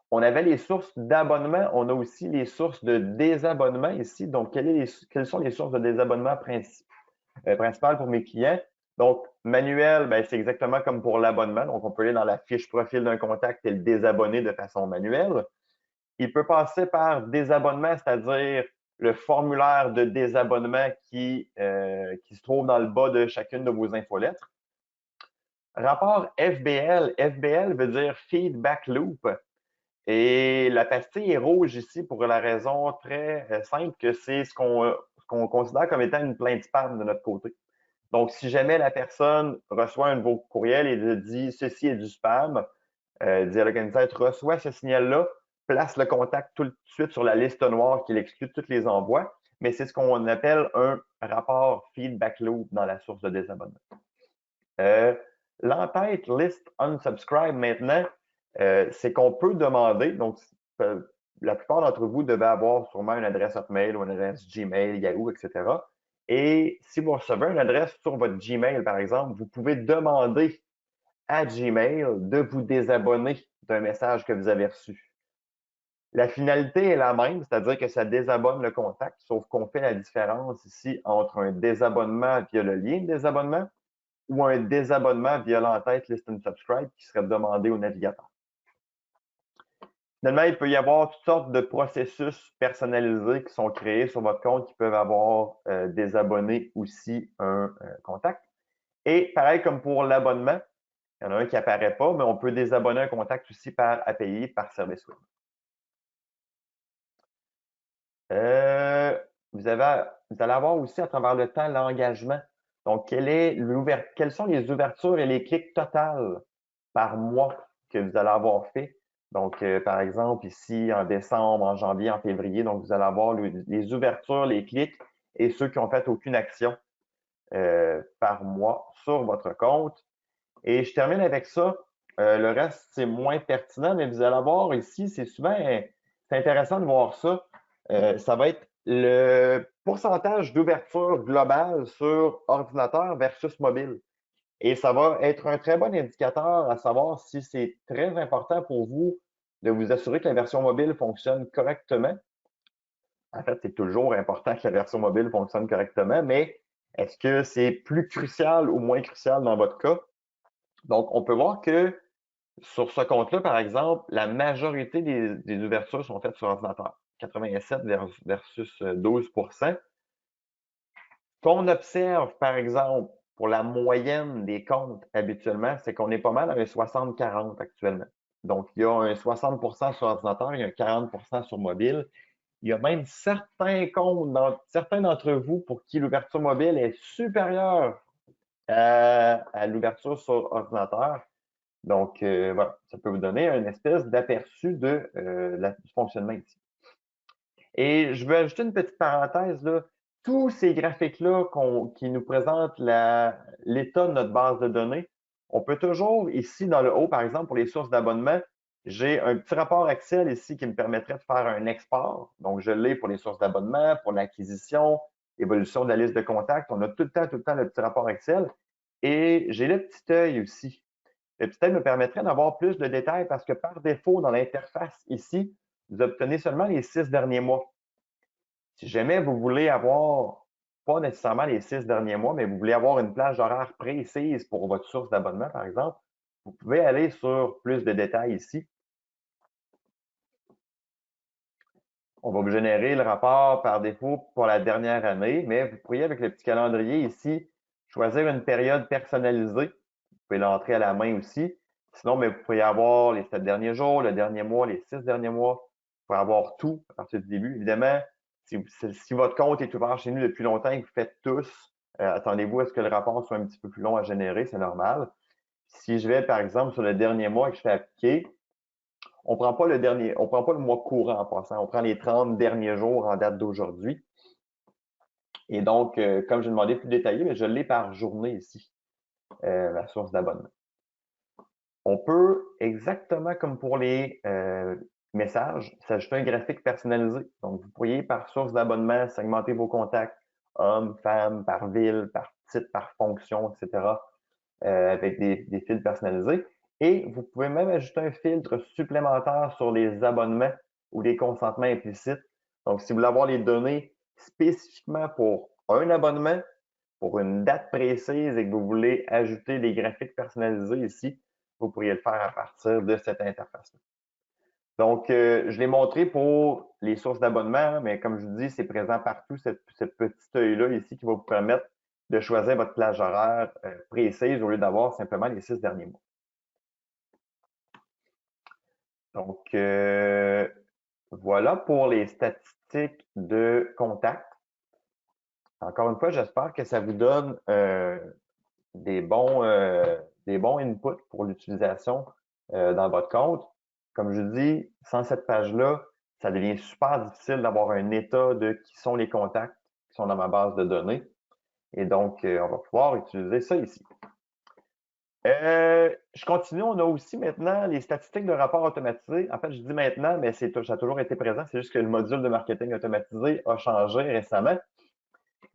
On avait les sources d'abonnement. On a aussi les sources de désabonnement ici. Donc, quelles sont les sources de désabonnement principales pour mes clients? Donc, manuel, ben, c'est exactement comme pour l'abonnement. Donc, on peut aller dans la fiche profil d'un contact et le désabonner de façon manuelle. Il peut passer par désabonnement, c'est-à-dire le formulaire de désabonnement qui se trouve dans le bas de chacune de vos infolettres. Rapport FBL. FBL veut dire Feedback Loop. Et la pastille est rouge ici pour la raison très simple que c'est ce qu'on considère comme étant une plainte spam de notre côté. Donc, si jamais la personne reçoit un de vos courriels et dit « ceci est du spam », Dialogue Insight reçoit ce signal-là, place le contact tout de suite sur la liste noire qui exclut tous les envois, mais c'est ce qu'on appelle un rapport feedback loop dans la source de désabonnement. L'entête list unsubscribe maintenant, c'est qu'on peut demander, donc la plupart d'entre vous devaient avoir sûrement une adresse Hotmail ou une adresse Gmail, Yahoo, etc. Et si vous recevez une adresse sur votre Gmail, par exemple, vous pouvez demander à Gmail de vous désabonner d'un message que vous avez reçu. La finalité est la même, c'est-à-dire que ça désabonne le contact, sauf qu'on fait la différence ici entre un désabonnement via le lien de désabonnement ou un désabonnement via l'entête List and Subscribe qui serait demandé au navigateur. Finalement, il peut y avoir toutes sortes de processus personnalisés qui sont créés sur votre compte qui peuvent avoir désabonné aussi un contact. Et pareil comme pour l'abonnement, il y en a un qui n'apparaît pas, mais on peut désabonner un contact aussi par API, par service web. Vous allez avoir aussi à travers le temps l'engagement. Donc, quelles sont les ouvertures et les clics totales par mois que vous allez avoir fait? Donc, par exemple, ici, en décembre, en janvier, en février, donc vous allez avoir les ouvertures, les clics et ceux qui n'ont fait aucune action par mois sur votre compte. Et je termine avec ça. Le reste, c'est moins pertinent, mais vous allez avoir ici, c'est intéressant de voir ça. Ça va être le pourcentage d'ouverture globale sur ordinateur versus mobile. Et ça va être un très bon indicateur à savoir si c'est très important pour vous de vous assurer que la version mobile fonctionne correctement. En fait, c'est toujours important que la version mobile fonctionne correctement, mais est-ce que c'est plus crucial ou moins crucial dans votre cas? Donc, on peut voir que sur ce compte-là, par exemple, la majorité des ouvertures sont faites sur ordinateur. 87 versus 12%. Qu'on observe, par exemple, pour la moyenne des comptes habituellement, c'est qu'on est pas mal à un 60-40 actuellement. Donc, il y a un 60% sur ordinateur, il y a un 40% sur mobile. Il y a même certains comptes, certains d'entre vous, pour qui l'ouverture mobile est supérieure à l'ouverture sur ordinateur. Donc, voilà, ça peut vous donner une espèce d'aperçu du fonctionnement ici. Et je veux ajouter une petite parenthèse, là. Tous ces graphiques-là qui nous présentent l'état de notre base de données, on peut toujours, ici dans le haut, par exemple, pour les sources d'abonnement, j'ai un petit rapport Excel ici qui me permettrait de faire un export. Donc, je l'ai pour les sources d'abonnement, pour l'acquisition, évolution de la liste de contacts. On a tout le temps le petit rapport Excel. Et j'ai le petit œil aussi. Le petit œil me permettrait d'avoir plus de détails parce que par défaut, dans l'interface ici, vous obtenez seulement les 6 derniers mois. Si jamais vous voulez avoir, pas nécessairement les 6 derniers mois, mais vous voulez avoir une plage horaire précise pour votre source d'abonnement, par exemple, vous pouvez aller sur plus de détails ici. On va vous générer le rapport par défaut pour la dernière année, mais vous pourriez, avec le petit calendrier ici, choisir une période personnalisée. Vous pouvez l'entrer à la main aussi. Sinon, mais vous pouvez avoir les 7 derniers jours, le dernier mois, les 6 derniers mois. Vous pouvez avoir tout à partir du début. Évidemment, si votre compte est ouvert chez nous depuis longtemps et que vous faites tous, attendez-vous à ce que le rapport soit un petit peu plus long à générer, c'est normal. Si je vais, par exemple, sur le dernier mois et que je fais appliquer, on prend pas on prend pas le mois courant en passant, on prend les 30 derniers jours en date d'aujourd'hui. Et donc, comme j'ai demandé plus détaillé, mais je l'ai par journée ici, la source d'abonnement. On peut, exactement comme pour les messages, s'ajouter un graphique personnalisé. Donc, vous pourriez, par source d'abonnement, segmenter vos contacts, hommes, femmes, par ville, par titre, par fonction, etc., avec des fils personnalisés. Et vous pouvez même ajouter un filtre supplémentaire sur les abonnements ou les consentements implicites. Donc, si vous voulez avoir les données spécifiquement pour un abonnement, pour une date précise et que vous voulez ajouter des graphiques personnalisés ici, vous pourriez le faire à partir de cette interface-là. Donc, je l'ai montré pour les sources d'abonnement, mais comme je vous dis, c'est présent partout, ce petit œil-là ici qui va vous permettre de choisir votre plage horaire précise au lieu d'avoir simplement les 6 derniers mois. Donc, voilà pour les statistiques de contact. Encore une fois, j'espère que ça vous donne des bons inputs pour l'utilisation dans votre compte. Comme je dis, sans cette page-là, ça devient super difficile d'avoir un état de qui sont les contacts qui sont dans ma base de données. Et donc, on va pouvoir utiliser ça ici. Je continue. On a aussi maintenant les statistiques de rapport automatisé. En fait, je dis maintenant, mais ça a toujours été présent. C'est juste que le module de marketing automatisé a changé récemment.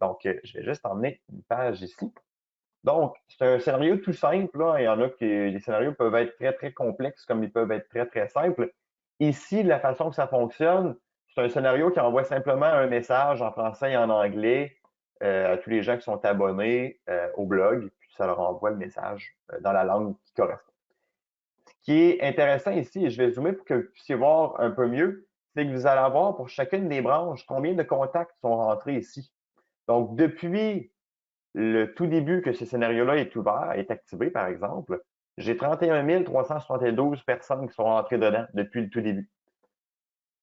Donc, je vais juste emmener une page ici. Donc, c'est un scénario tout simple. Là. Il y en a qui, les scénarios peuvent être très, très complexes comme ils peuvent être très, très simples. Ici, de la façon que ça fonctionne, c'est un scénario qui envoie simplement un message en français et en anglais à tous les gens qui sont abonnés au blog, puis ça leur envoie le message dans la langue qui correspond. Ce qui est intéressant ici, et je vais zoomer pour que vous puissiez voir un peu mieux, c'est que vous allez avoir pour chacune des branches combien de contacts sont rentrés ici. Donc, depuis le tout début que ce scénario-là est ouvert, est activé, par exemple, j'ai 31 372 personnes qui sont rentrées dedans depuis le tout début.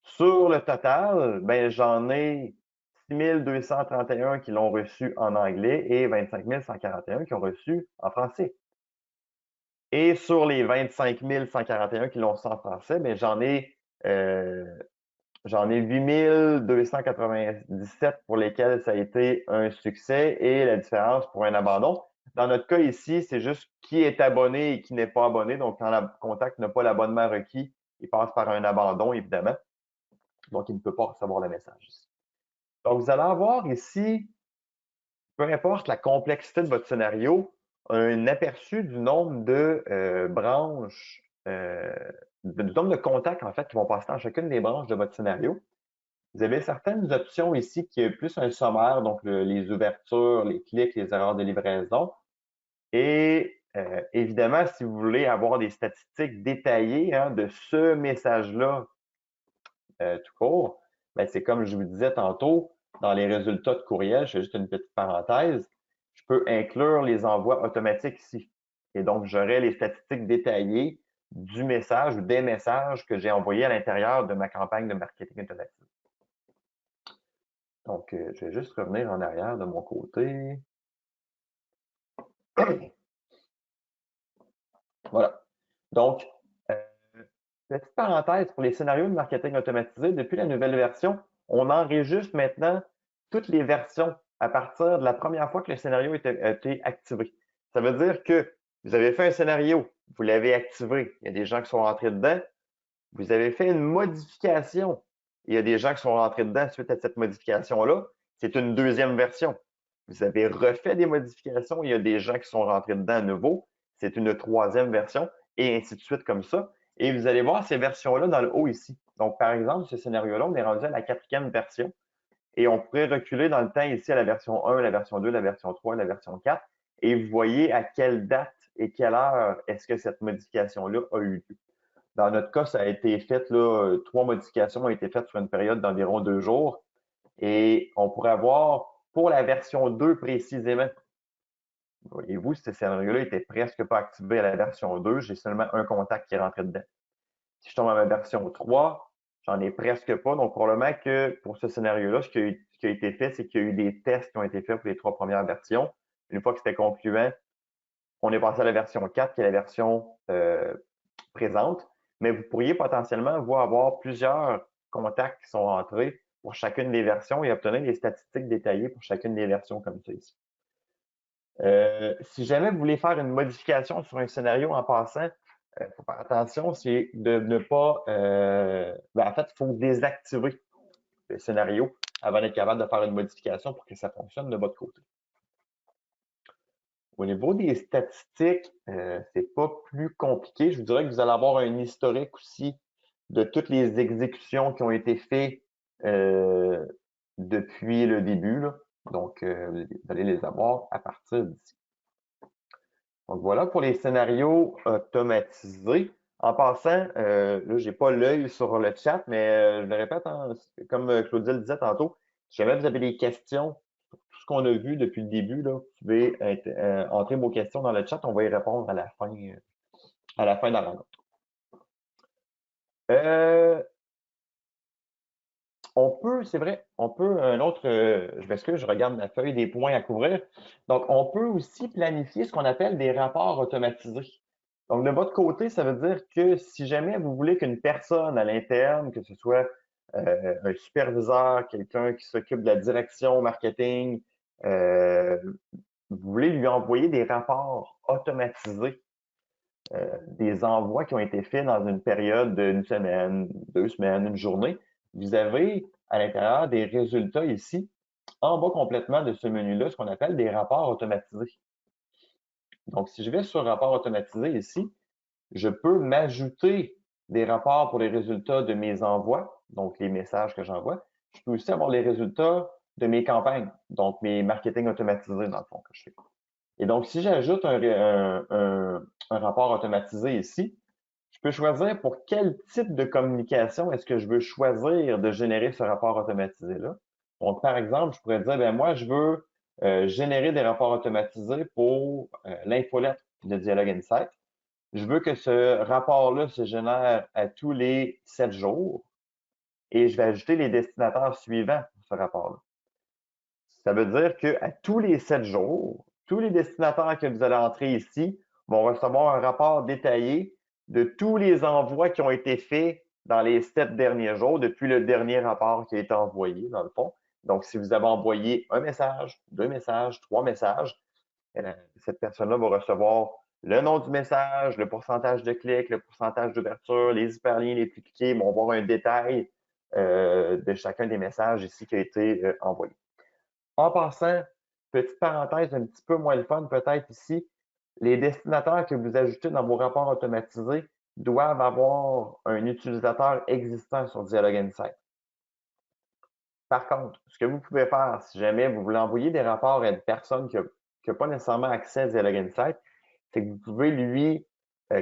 Sur le total, ben, j'en ai 6 231 qui l'ont reçu en anglais et 25 141 qui ont reçu en français. Et sur les 25 141 qui l'ont reçu en français, ben, j'en ai 8 297 pour lesquels ça a été un succès et la différence pour un abandon. Dans notre cas ici, c'est juste qui est abonné et qui n'est pas abonné. Donc, quand le contact n'a pas l'abonnement requis, il passe par un abandon, évidemment. Donc, il ne peut pas recevoir le message ici. Donc, vous allez avoir ici, peu importe la complexité de votre scénario, un aperçu du nombre de branches, du nombre de contacts, en fait, qui vont passer dans chacune des branches de votre scénario. Vous avez certaines options ici qui est plus un sommaire, donc les ouvertures, les clics, les erreurs de livraison. Et évidemment, si vous voulez avoir des statistiques détaillées de ce message-là tout court, ben, c'est comme je vous disais tantôt, dans les résultats de courriel, je fais juste une petite parenthèse, je peux inclure les envois automatiques ici. Et donc, j'aurai les statistiques détaillées du message ou des messages que j'ai envoyés à l'intérieur de ma campagne de marketing automatisé. Donc, je vais juste revenir en arrière de mon côté. Voilà. Donc, petite parenthèse pour les scénarios de marketing automatisé, depuis la nouvelle version, on enregistre maintenant toutes les versions à partir de la première fois que le scénario a été activé. Ça veut dire que vous avez fait un scénario, vous l'avez activé, il y a des gens qui sont rentrés dedans, vous avez fait une modification, il y a des gens qui sont rentrés dedans suite à cette modification-là, c'est une deuxième version. Vous avez refait des modifications, il y a des gens qui sont rentrés dedans à nouveau, c'est une troisième version, et ainsi de suite comme ça. Et vous allez voir ces versions-là dans le haut ici. Donc, par exemple, ce scénario-là, on est rendu à la quatrième version, et on pourrait reculer dans le temps ici à la version 1, la version 2, la version 3, la version 4, et vous voyez à quelle date et quelle heure est-ce que cette modification-là a eu lieu. Dans notre cas, ça a été fait, là, 3 modifications ont été faites sur une période d'environ 2 jours. Et on pourrait avoir, pour la version 2 précisément, voyez-vous, ce scénario-là était presque pas activé à la version 2. J'ai seulement un contact qui est rentré dedans. Si je tombe à ma version 3, j'en ai presque pas. Donc, probablement que pour ce scénario-là, ce qui a été fait, c'est qu'il y a eu des tests qui ont été faits pour les 3 premières versions. Une fois que c'était concluant, on est passé à la version 4, qui est la version présente. Mais vous pourriez potentiellement vous avoir plusieurs contacts qui sont rentrés pour chacune des versions et obtenir des statistiques détaillées pour chacune des versions comme ça ici. Si jamais vous voulez faire une modification sur un scénario en passant, il faut faire attention, c'est de ne pas... en fait, il faut désactiver le scénario avant d'être capable de faire une modification pour que ça fonctionne de votre côté. Au niveau des statistiques, c'est pas plus compliqué. Je vous dirais que vous allez avoir un historique aussi de toutes les exécutions qui ont été faites depuis le début. Là. Donc, vous allez les avoir à partir d'ici. Donc, voilà pour les scénarios automatisés. En passant, là, j'ai pas l'œil sur le chat, mais je le répète, comme Claudia le disait tantôt, si jamais vous avez des questions sur tout ce qu'on a vu depuis le début, là, vous pouvez entrer vos questions dans le chat, on va y répondre à la fin de la rencontre. On peut, c'est vrai, on peut, un autre, je m'excuse, je regarde ma feuille des points à couvrir. Donc, on peut aussi planifier ce qu'on appelle des rapports automatisés. Donc, de votre côté, ça veut dire que si jamais vous voulez qu'une personne à l'interne, que ce soit un superviseur, quelqu'un qui s'occupe de la direction marketing, vous voulez lui envoyer des rapports automatisés, des envois qui ont été faits dans une période d'une semaine, 2 semaines, une journée, vous avez à l'intérieur des résultats ici, en bas complètement de ce menu-là, ce qu'on appelle des rapports automatisés. Donc, si je vais sur rapport automatisé ici, je peux m'ajouter des rapports pour les résultats de mes envois, donc les messages que j'envoie. Je peux aussi avoir les résultats de mes campagnes, donc mes marketing automatisés dans le fond que je fais. Et donc, si j'ajoute un rapport automatisé ici, je peux choisir pour quel type de communication est-ce que je veux choisir de générer ce rapport automatisé-là. Donc, par exemple, je pourrais dire, ben moi, je veux générer des rapports automatisés pour l'infolettre de Dialogue Insight. Je veux que ce rapport-là se génère à tous les 7 jours et je vais ajouter les destinataires suivants pour ce rapport-là. Ça veut dire qu'à tous les 7 jours, tous les destinataires que vous allez entrer ici vont recevoir un rapport détaillé de tous les envois qui ont été faits dans les 7 derniers jours, depuis le dernier rapport qui a été envoyé, dans le fond. Donc, si vous avez envoyé un message, 2 messages, 3 messages, cette personne-là va recevoir le nom du message, le pourcentage de clics, le pourcentage d'ouverture, les hyperliens les plus cliqués, vont voir un détail de chacun des messages ici qui a été envoyé. En passant, petite parenthèse un petit peu moins le fun peut-être ici, les destinataires que vous ajoutez dans vos rapports automatisés doivent avoir un utilisateur existant sur Dialog Insight. Par contre, ce que vous pouvez faire, si jamais vous voulez envoyer des rapports à une personne qui n'a pas nécessairement accès à Dialog Insight, c'est que vous pouvez lui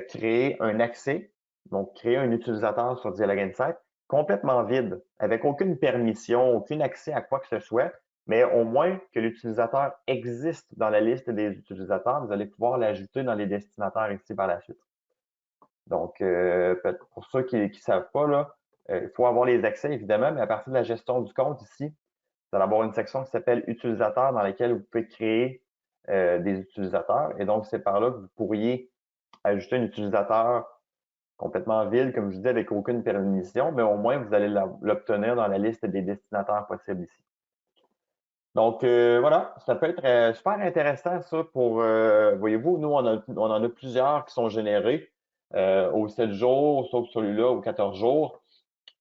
créer un accès, donc créer un utilisateur sur Dialog Insight complètement vide, avec aucune permission, aucun accès à quoi que ce soit, mais au moins que l'utilisateur existe dans la liste des utilisateurs, vous allez pouvoir l'ajouter dans les destinataires ici par la suite. Donc, pour ceux qui ne savent pas, là, il faut avoir les accès, évidemment, mais à partir de la gestion du compte ici, vous allez avoir une section qui s'appelle Utilisateurs dans laquelle vous pouvez créer des utilisateurs. Et donc, c'est par là que vous pourriez ajouter un utilisateur complètement vide, comme je dis, avec aucune permission, mais au moins, vous allez l'obtenir dans la liste des destinataires possibles ici. Donc, voilà, ça peut être super intéressant, ça, pour, voyez-vous, nous, on en a plusieurs qui sont générés aux 7 jours, sauf celui-là, aux 14 jours.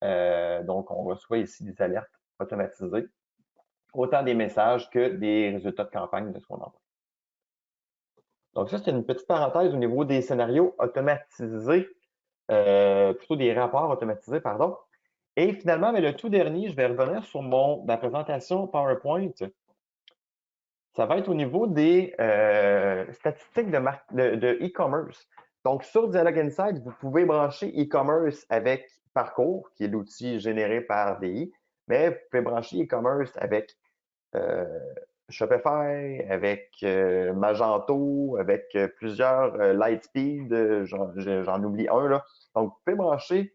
Donc, on reçoit ici des alertes automatisées, autant des messages que des résultats de campagne de ce qu'on envoie. Donc, ça, c'est une petite parenthèse au niveau des scénarios automatisés, plutôt des rapports automatisés, pardon. Et finalement, mais le tout dernier, je vais revenir sur ma présentation PowerPoint. Ça va être au niveau des statistiques de e-commerce. Donc, sur Dialog Insight, vous pouvez brancher e-commerce avec Parcours, qui est l'outil généré par DI, mais vous pouvez brancher e-commerce avec euh, Shopify, avec Magento, avec plusieurs Lightspeed, j'en oublie un là. Donc, vous pouvez brancher,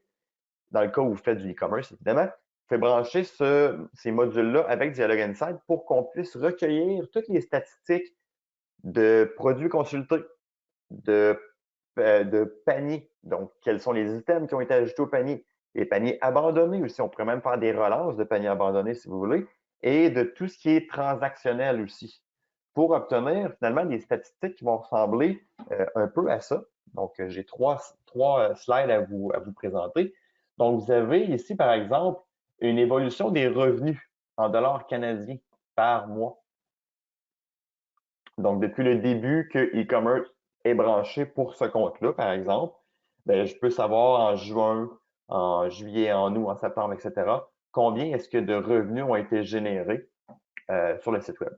dans le cas où vous faites du e-commerce, évidemment, vous pouvez brancher ces modules-là avec Dialog Insight pour qu'on puisse recueillir toutes les statistiques de produits consultés, de paniers. Donc, quels sont les items qui ont été ajoutés au panier, les paniers abandonnés aussi. On pourrait même faire des relances de paniers abandonnés si vous voulez, et de tout ce qui est transactionnel aussi, pour obtenir finalement des statistiques qui vont ressembler un peu à ça. Donc, j'ai trois slides à vous présenter. Donc, vous avez ici, par exemple, une évolution des revenus en dollars canadiens par mois. Donc, depuis le début que e-commerce est branché pour ce compte-là, par exemple, ben, je peux savoir en juin, en juillet, en août, en septembre, etc., combien est-ce que de revenus ont été générés sur le site web.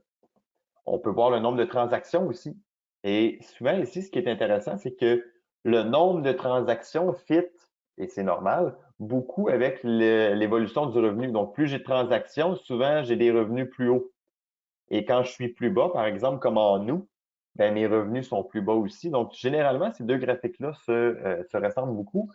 On peut voir le nombre de transactions aussi. Et souvent ici, ce qui est intéressant, c'est que le nombre de transactions fit, et c'est normal, beaucoup avec l'évolution du revenu. Donc, plus j'ai de transactions, souvent j'ai des revenus plus hauts. Et quand je suis plus bas, par exemple, comme en août, ben, mes revenus sont plus bas aussi. Donc, généralement, ces deux graphiques-là se ressemblent beaucoup.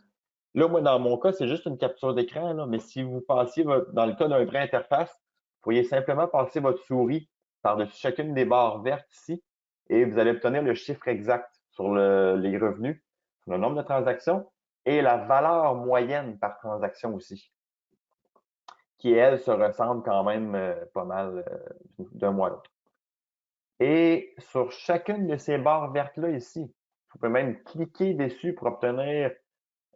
Là, moi, dans mon cas, c'est juste une capture d'écran, là, mais si vous passiez, dans le cas d'un vrai interface, vous pourriez simplement passer votre souris par-dessus chacune des barres vertes ici et vous allez obtenir le chiffre exact sur les revenus, sur le nombre de transactions et la valeur moyenne par transaction aussi, qui, elle, se ressemble quand même pas mal d'un mois à l'autre. Et sur chacune de ces barres vertes-là ici, vous pouvez même cliquer dessus pour obtenir,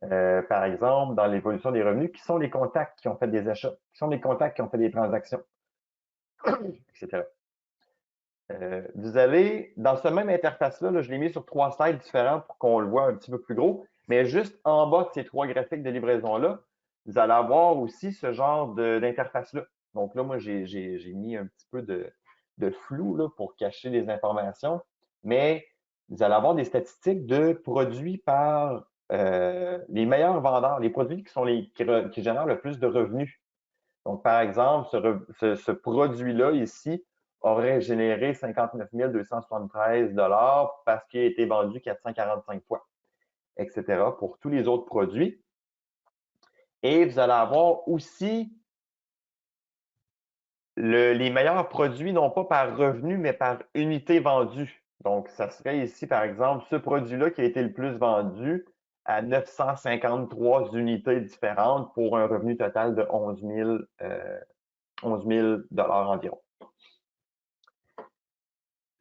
par exemple, dans l'évolution des revenus, qui sont les contacts qui ont fait des achats, qui sont les contacts qui ont fait des transactions, etc. Vous avez, dans ce même interface-là, là, je l'ai mis sur 3 slides différents pour qu'on le voit un petit peu plus gros, mais juste en bas de ces 3 graphiques de livraison-là, vous allez avoir aussi ce genre d'interface-là. Donc là, moi, j'ai mis un petit peu de flou là, pour cacher les informations. mais vous allez avoir des statistiques de produits par les meilleurs vendeurs, les produits qui sont qui génèrent le plus de revenus. Donc, par exemple, ce produit-là ici aurait généré 59 273 parce qu'il a été vendu 445 fois, etc. pour tous les autres produits. Et vous allez avoir aussi les meilleurs produits, non pas par revenu, mais par unité vendue. Donc, ça serait ici, par exemple, ce produit-là qui a été le plus vendu à 953 unités différentes pour un revenu total de 11 000 environ.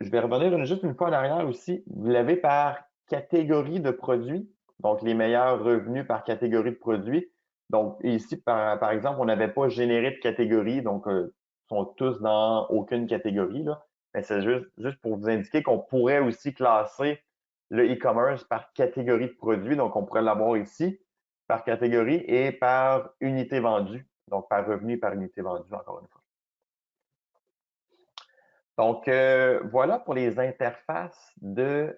Je vais revenir juste une fois en arrière aussi. Vous l'avez par catégorie de produits, donc les meilleurs revenus par catégorie de produits. Donc ici, par exemple, on n'avait pas généré de catégorie, donc ils sont tous dans aucune catégorie, là. Mais c'est juste pour vous indiquer qu'on pourrait aussi classer le e-commerce par catégorie de produits. Donc on pourrait l'avoir ici par catégorie et par unité vendue, donc par revenu par unité vendue, encore une fois. Donc, voilà pour les interfaces de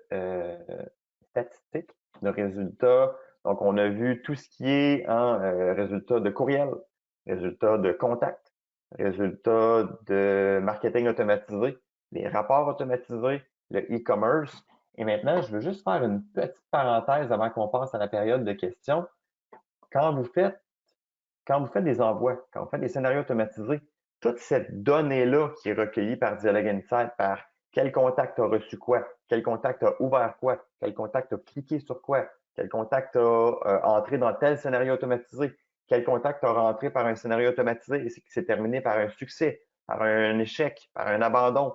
statistiques, de résultats. Donc, on a vu tout ce qui est en résultats de courriel, résultats de contact, résultats de marketing automatisé, les rapports automatisés, le e-commerce. Et maintenant, je veux juste faire une petite parenthèse avant qu'on passe à la période de questions. Quand vous faites quand vous faites des envois, quand vous faites des scénarios automatisés, toute cette donnée-là qui est recueillie par Dialogue Insight, par quel contact a reçu quoi, quel contact a ouvert quoi, quel contact a cliqué sur quoi, quel contact a entré dans tel scénario automatisé, quel contact a rentré par un scénario automatisé et qui s'est terminé par un succès, par un échec, par un abandon.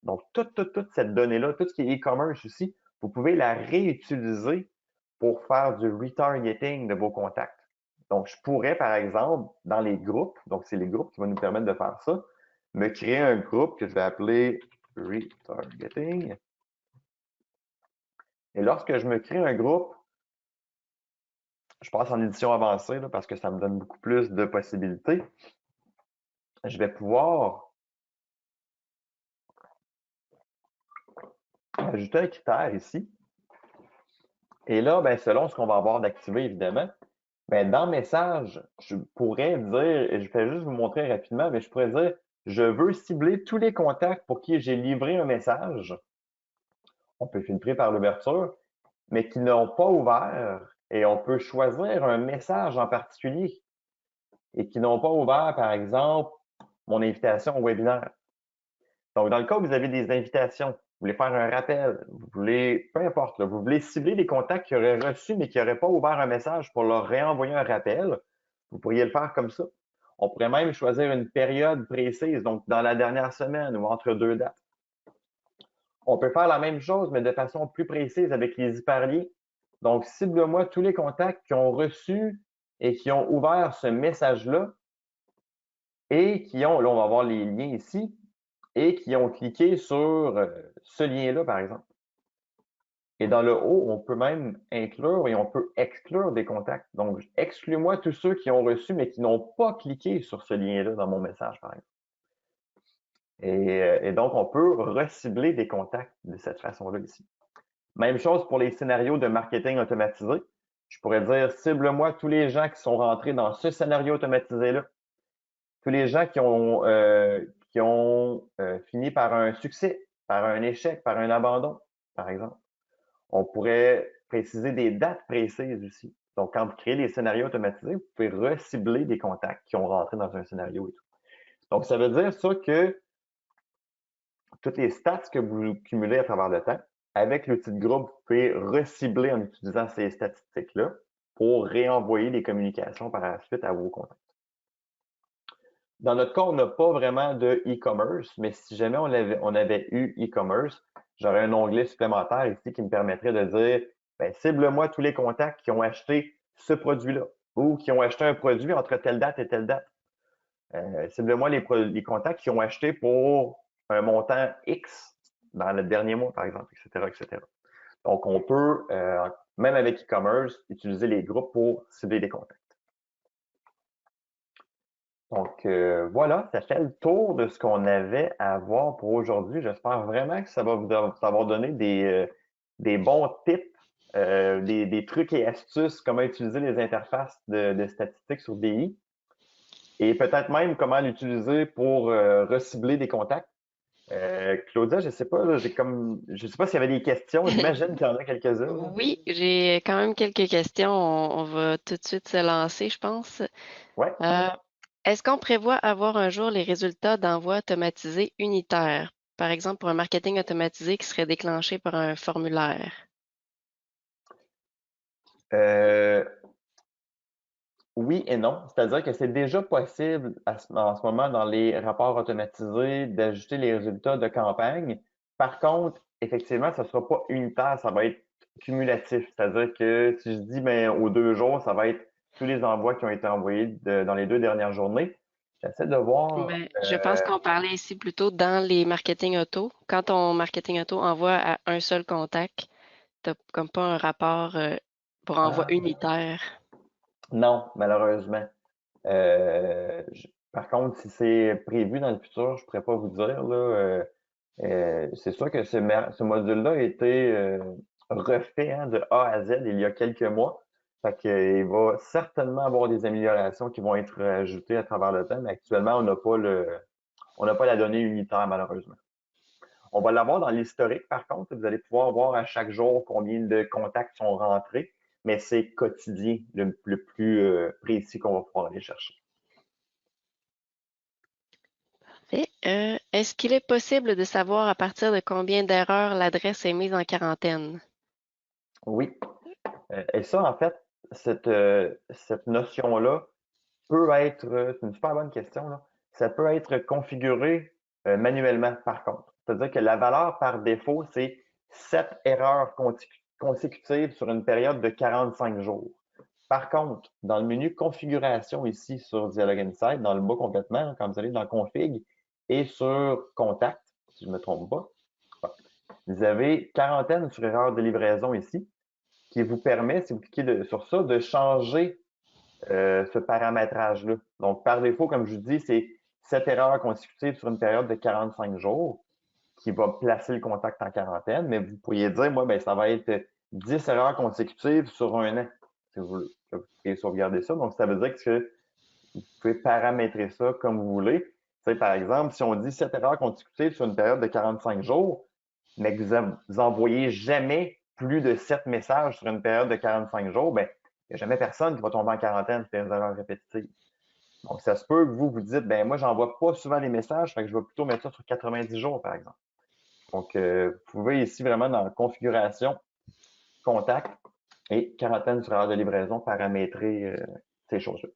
Donc, toute cette donnée-là, tout ce qui est e-commerce aussi, vous pouvez la réutiliser pour faire du retargeting de vos contacts. Donc, je pourrais, par exemple, dans les groupes, donc c'est les groupes qui vont nous permettre de faire ça, me créer un groupe que je vais appeler retargeting. Et lorsque je me crée un groupe, je passe en édition avancée là, parce que ça me donne beaucoup plus de possibilités. Je vais pouvoir ajouter un critère ici. Et là, ben, selon ce qu'on va avoir d'activé, évidemment, ben, dans Message, je pourrais dire, et je vais juste vous montrer rapidement, mais je pourrais dire, je veux cibler tous les contacts pour qui j'ai livré un message. On peut filtrer par l'ouverture, mais qui n'ont pas ouvert. Et on peut choisir un message en particulier et qui n'ont pas ouvert, par exemple, mon invitation au webinaire. Donc, dans le cas où vous avez des invitations, vous voulez faire un rappel, vous voulez, peu importe, là, vous voulez cibler des contacts qui auraient reçu mais qui n'auraient pas ouvert un message pour leur réenvoyer un rappel, vous pourriez le faire comme ça. On pourrait même choisir une période précise, donc dans la dernière semaine ou entre deux dates. On peut faire la même chose, mais de façon plus précise avec les hyperliens. Donc, cible-moi tous les contacts qui ont reçu et qui ont ouvert ce message-là et qui ont, là, on va voir les liens ici, et qui ont cliqué sur ce lien-là, par exemple. Et dans le haut, on peut même inclure et on peut exclure des contacts. Donc, exclue-moi tous ceux qui ont reçu mais qui n'ont pas cliqué sur ce lien-là dans mon message, par exemple. Et donc, on peut recibler des contacts de cette façon-là ici. Même chose pour les scénarios de marketing automatisé. Je pourrais dire, cible-moi tous les gens qui sont rentrés dans ce scénario automatisé-là. Tous les gens qui ont fini par un succès, par un échec, par un abandon, par exemple. On pourrait préciser des dates précises aussi. Donc, quand vous créez des scénarios automatisés, vous pouvez recibler des contacts qui ont rentré dans un scénario et tout. Donc, ça veut dire ça que toutes les stats que vous cumulez à travers le temps, avec l'outil de groupe, vous pouvez recibler en utilisant ces statistiques-là pour réenvoyer des communications par la suite à vos contacts. Dans notre cas, on n'a pas vraiment de e-commerce, mais si jamais on avait eu e-commerce, j'aurais un onglet supplémentaire ici qui me permettrait de dire, ben, cible-moi tous les contacts qui ont acheté ce produit-là ou qui ont acheté un produit entre telle date et telle date. Cible-moi les contacts qui ont acheté pour un montant X dans le dernier mois, par exemple, etc., etc. Donc, on peut, même avec e-commerce, utiliser les groupes pour cibler des contacts. Donc voilà, ça fait le tour de ce qu'on avait à voir pour aujourd'hui. J'espère vraiment que ça va vous avoir donné des bons tips, des trucs et astuces, comment utiliser les interfaces de statistiques sur DI et peut-être même comment l'utiliser pour recibler des contacts. Claudia, je sais pas, là, je sais pas s'il y avait des questions. J'imagine qu'il y en a quelques-unes, là. Oui, j'ai quand même quelques questions. On va tout de suite se lancer, je pense. Ouais. Euh, Est-ce qu'on prévoit avoir un jour les résultats d'envoi automatisé unitaires? Par exemple, pour un marketing automatisé qui serait déclenché par un formulaire. Euh, Oui et non. C'est-à-dire que c'est déjà possible en ce moment dans les rapports automatisés d'ajouter les résultats de campagne. Par contre, effectivement, ça ne sera pas unitaire, ça va être cumulatif. C'est-à-dire que si je dis ben, aux 2 jours, ça va être tous les envois qui ont été envoyés dans les 2 dernières journées. J'essaie de voir. Mais je pense qu'on parlait ici plutôt dans les marketing auto. Quand ton marketing auto envoie à un seul contact, t'as comme pas un rapport pour envoi Ah, unitaire. non, malheureusement. Par contre, si c'est prévu dans le futur, je ne pourrais pas vous dire, là. C'est sûr que ce module-là a été refait hein, de A à Z il y a quelques mois. Fait que, il va certainement avoir des améliorations qui vont être ajoutées à travers le temps, mais actuellement, on n'a pas la donnée unitaire, malheureusement. On va l'avoir dans l'historique, par contre. Vous allez pouvoir voir à chaque jour combien de contacts sont rentrés, mais c'est quotidien, le plus précis qu'on va pouvoir aller chercher. Est-ce qu'il est possible de savoir à partir de combien d'erreurs l'adresse est mise en quarantaine? Oui. Et ça, en fait, cette notion-là peut être, c'est une super bonne question, là. Ça peut être configuré manuellement, par contre. C'est-à-dire que la valeur par défaut, c'est 7 erreurs consécutives sur une période de 45 jours. Par contre, dans le menu configuration ici sur Dialog Insight, dans le bas complètement, quand vous allez dans config et sur contact, si je ne me trompe pas, vous avez quarantaine sur erreur de livraison ici, qui vous permet, si vous cliquez sur ça, de changer ce paramétrage-là. Donc, par défaut, comme je vous dis, c'est 7 erreurs consécutives sur une période de 45 jours qui va placer le contact en quarantaine, mais vous pourriez dire, moi, ben, ça va être 10 erreurs consécutives sur un an. Si vous pouvez sauvegarder ça. Donc, ça veut dire que vous pouvez paramétrer ça comme vous voulez. Tu sais, par exemple, si on dit 7 erreurs consécutives sur une période de 45 jours, mais que vous envoyez jamais plus de 7 messages sur une période de 45 jours, ben, il n'y a jamais personne qui va tomber en quarantaine si c'est une erreur répétitive. Donc, ça se peut que vous vous dites, ben, moi, j'envoie pas souvent les messages, fait que je vais plutôt mettre ça sur 90 jours, par exemple. Donc, vous pouvez ici vraiment dans configuration, contact et quarantaine sur erreur de livraison paramétrer ces choses-là.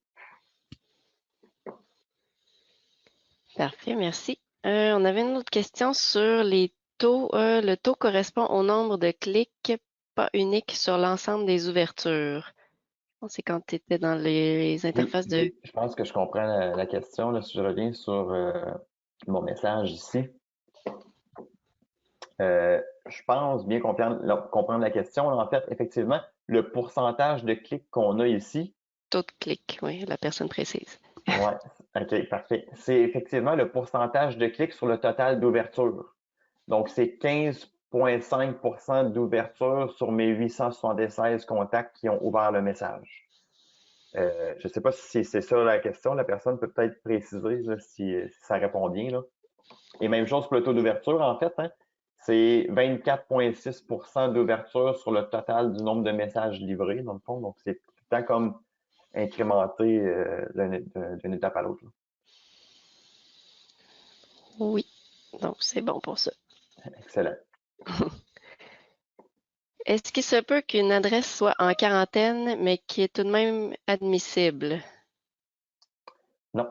Parfait, merci. On avait une autre question sur les taux. Le taux correspond au nombre de clics, pas unique sur l'ensemble des ouvertures. Je pense que c'est quand tu étais dans les Oui, interfaces de je pense que je comprends la question. Là, si je reviens sur mon message ici, je pense bien comprendre la question. Là, en fait, effectivement, le pourcentage de clics qu'on a ici, taux de clics, oui, la personne précise. ouais, OK, parfait. C'est effectivement le pourcentage de clics sur le total d'ouverture. Donc, c'est 15,5% d'ouverture sur mes 876 contacts qui ont ouvert le message. Je ne sais pas si c'est ça la question. La personne peut peut-être préciser là, si ça répond bien. Là. Et même chose pour le taux d'ouverture, en fait. Hein, c'est 24,6% d'ouverture sur le total du nombre de messages livrés, dans le fond. Donc, c'est tout le temps comme incrémenté d'une étape à l'autre. Oui, donc c'est bon pour ça. Excellent. Est-ce qu'il se peut qu'une adresse soit en quarantaine, mais qui est tout de même admissible? Non.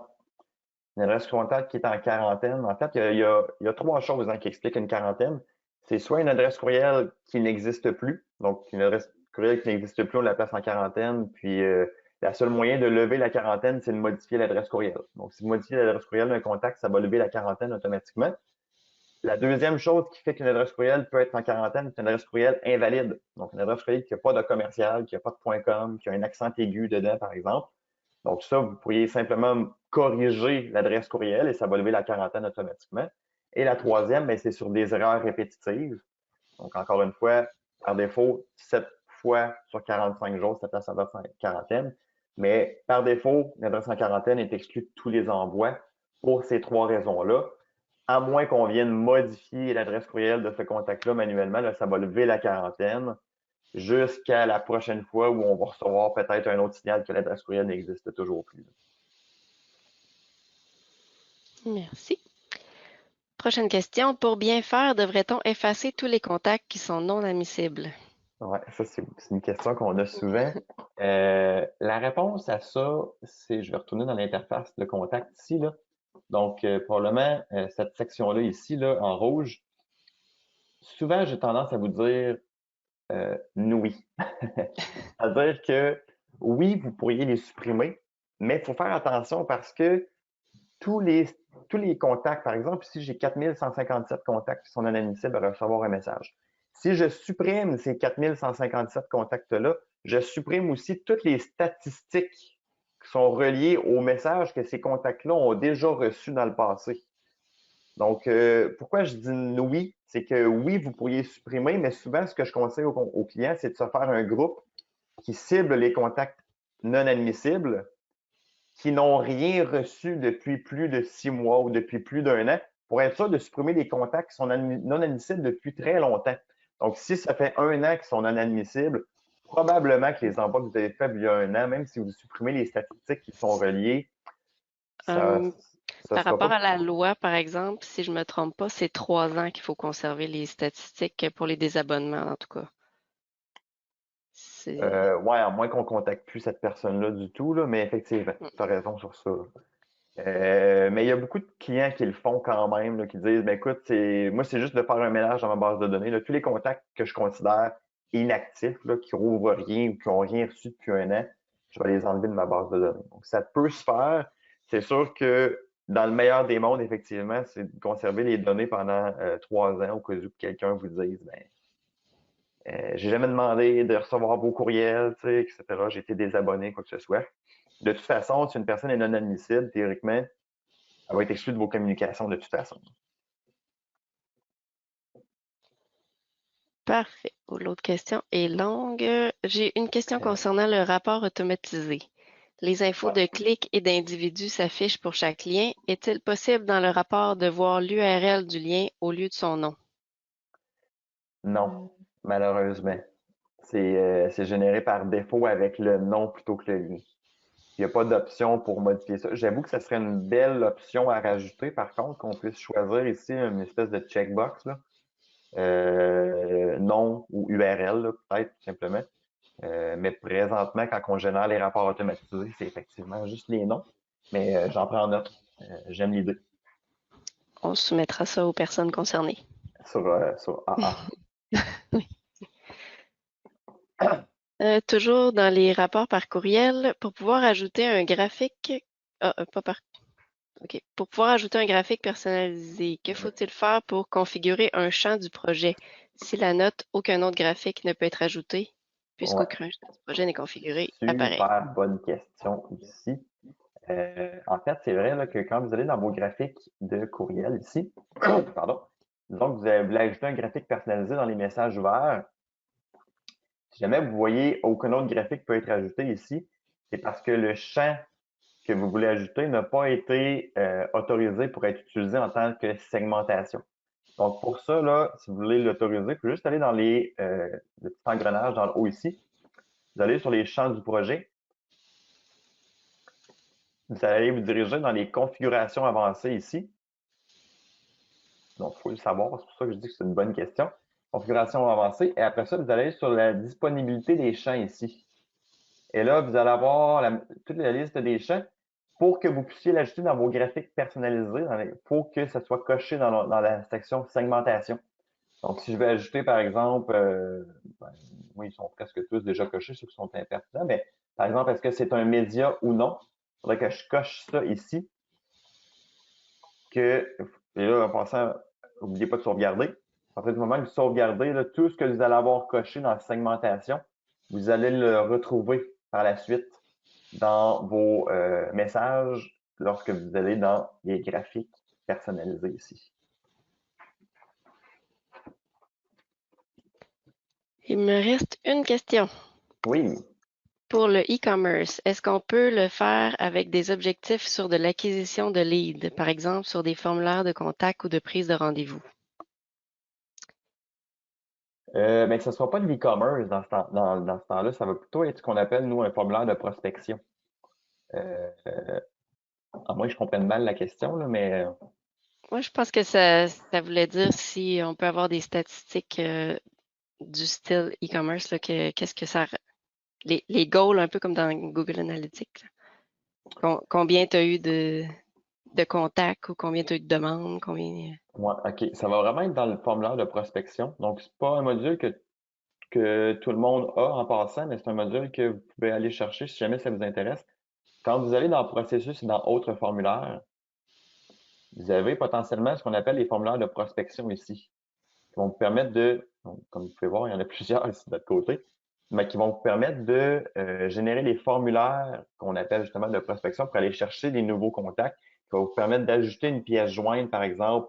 Une adresse contact qui est en quarantaine. En fait, il y a 3 choses hein, qui expliquent une quarantaine. C'est soit une adresse courriel qui n'existe plus. Donc, une adresse courriel qui n'existe plus, on la place en quarantaine. Puis, la seule moyen de lever la quarantaine, c'est de modifier l'adresse courriel. Donc, si vous modifiez l'adresse courriel d'un contact, ça va lever la quarantaine automatiquement. La deuxième chose qui fait qu'une adresse courriel peut être en quarantaine, c'est une adresse courriel invalide. Donc, une adresse courriel qui n'a pas de commercial, qui n'a pas de .com, qui a un accent aigu dedans, par exemple. Donc ça, vous pourriez simplement corriger l'adresse courriel et ça va lever la quarantaine automatiquement. Et la troisième, ben, c'est sur des erreurs répétitives. Donc encore une fois, par défaut, 7 fois sur 45 jours, ça place l'adresse en quarantaine. Mais par défaut, l'adresse en quarantaine est exclue de tous les envois pour ces trois raisons-là. À moins qu'on vienne modifier l'adresse courriel de ce contact-là manuellement, là, ça va lever la quarantaine jusqu'à la prochaine fois où on va recevoir peut-être un autre signal que l'adresse courriel n'existe toujours plus. Merci. Prochaine question. Pour bien faire, devrait-on effacer tous les contacts qui sont non admissibles? Ouais, ça, c'est une question qu'on a souvent. La réponse à ça, c'est, je vais retourner dans l'interface de contact ici, là. Donc, probablement, cette section-là ici, là, en rouge, souvent, j'ai tendance à vous dire oui. C'est-à-dire que oui, vous pourriez les supprimer, mais il faut faire attention parce que tous les, tous les contacts, par exemple, ici, j'ai 4157 contacts qui sont non admissibles à recevoir un message. Si je supprime ces 4157 contacts-là, je supprime aussi toutes les statistiques qui sont reliées aux messages que ces contacts-là ont déjà reçus dans le passé. Donc, pourquoi je dis oui? C'est que oui, vous pourriez supprimer, mais souvent, ce que je conseille aux clients, c'est de se faire un groupe qui cible les contacts non admissibles qui n'ont rien reçu depuis plus de 6 mois ou depuis plus d'un an pour être sûr de supprimer les contacts qui sont non admissibles depuis très longtemps. Donc, si ça fait un an qu'ils sont non admissibles, probablement que les envois que vous avez faits il y a un an, même si vous supprimez les statistiques qui sont reliées, ça Euh, ne Par sera rapport pas. à la loi, par exemple, si je ne me trompe pas, c'est 3 ans qu'il faut conserver les statistiques pour les désabonnements, en tout cas. C'est... Ouais, à moins qu'on ne contacte plus cette personne-là du tout, là, mais effectivement, Mm. tu as raison sur ça. Mais il y a beaucoup de clients qui le font quand même, là, qui disent, ben écoute, moi, c'est juste de faire un mélange dans ma base de données. Là. Tous les contacts que je considère inactifs, là, qui rouvrent rien ou qui n'ont rien reçu depuis un an, je vais les enlever de ma base de données. Donc, ça peut se faire. C'est sûr que dans le meilleur des mondes, effectivement, c'est de conserver les données pendant 3 ans au cas où quelqu'un vous dise, ben, j'ai jamais demandé de recevoir vos courriels, tu sais, etc. J'ai été désabonné, quoi que ce soit. De toute façon, si une personne est non admissible, théoriquement, elle va être exclue de vos communications de toute façon. Parfait. L'autre question est longue. J'ai une question Euh, concernant le rapport automatisé. Les infos ouais. de clics et d'individus s'affichent pour chaque lien. Est-il possible dans le rapport de voir l'URL du lien au lieu de son nom? Non, malheureusement. C'est généré par défaut avec le nom plutôt que le lien. Il n'y a pas d'option pour modifier ça. J'avoue que ce serait une belle option à rajouter, par contre, qu'on puisse choisir ici une espèce de checkbox, là. Nom ou URL, peut-être, tout simplement. Mais présentement, quand on génère les rapports automatisés, c'est effectivement juste les noms. Mais j'en prends note. J'aime l'idée On soumettra ça aux personnes concernées. sur AA. Oui. Toujours dans les rapports par courriel, pour pouvoir ajouter un graphique, pas par, OK. Pour pouvoir ajouter un graphique personnalisé, que faut-il faire pour configurer un champ du projet? Si la note aucun autre graphique ne peut être ajouté, Ouais, puisqu'aucun champ du projet n'est configuré, apparaît. super bonne question ici. En fait, c'est vrai là, que quand vous allez dans vos graphiques de courriel ici, pardon, disons que vous voulez ajouter un graphique personnalisé dans les messages ouverts, si jamais vous voyez aucun autre graphique peut être ajouté ici, c'est parce que le champ que vous voulez ajouter n'a pas été autorisé pour être utilisé en tant que segmentation. Donc, pour ça, là, si vous voulez l'autoriser, il faut juste aller dans le petit engrenage dans le haut ici. Vous allez sur les champs du projet. Vous allez vous diriger dans les configurations avancées ici. Donc, il faut le savoir. C'est pour ça que je dis que c'est une bonne question. Configuration avancée. Et après ça, vous allez sur la disponibilité des champs ici. Et là, vous allez avoir toute la liste des champs. Pour que vous puissiez l'ajouter dans vos graphiques personnalisés, il faut que ça soit coché dans la section segmentation. Donc, si je vais ajouter, par exemple, ben, oui, ils sont presque tous déjà cochés, ceux qui sont impertinents, mais par exemple, est-ce que c'est un média ou non? Il faudrait que je coche ça ici. Et là, en passant, n'oubliez pas de sauvegarder. À partir du moment que vous sauvegardez, là, tout ce que vous allez avoir coché dans la segmentation, vous allez le retrouver par la suite dans vos messages lorsque vous allez dans les graphiques personnalisés ici. Il me reste une question. Oui. Pour le e-commerce, est-ce qu'on peut le faire avec des objectifs sur de l'acquisition de leads, par exemple sur des formulaires de contact ou de prise de rendez-vous? Mais que ce ne soit pas de l'e-commerce dans ce temps-là, ça va plutôt être ce qu'on appelle, nous, un formulaire de prospection. À moins que je comprenne mal la question, là, mais Moi, je pense que ça voulait dire si on peut avoir des statistiques du style e-commerce, là, qu'est-ce que ça. Les goals, un peu comme dans Google Analytics. Combien tu as eu de contacts ou combien tu as eu de demandes, combien. ouais, OK. Ça va vraiment être dans le formulaire de prospection. Donc, c'est pas un module que tout le monde a en passant, mais c'est un module que vous pouvez aller chercher si jamais ça vous intéresse. Quand vous allez dans processus et dans autres formulaires, vous avez potentiellement ce qu'on appelle les formulaires de prospection ici, qui vont vous permettre de, donc, comme vous pouvez voir, il y en a plusieurs ici de notre côté, mais qui vont vous permettre de générer des formulaires qu'on appelle justement de prospection pour aller chercher des nouveaux contacts, qui va vous permettre d'ajouter une pièce jointe, par exemple,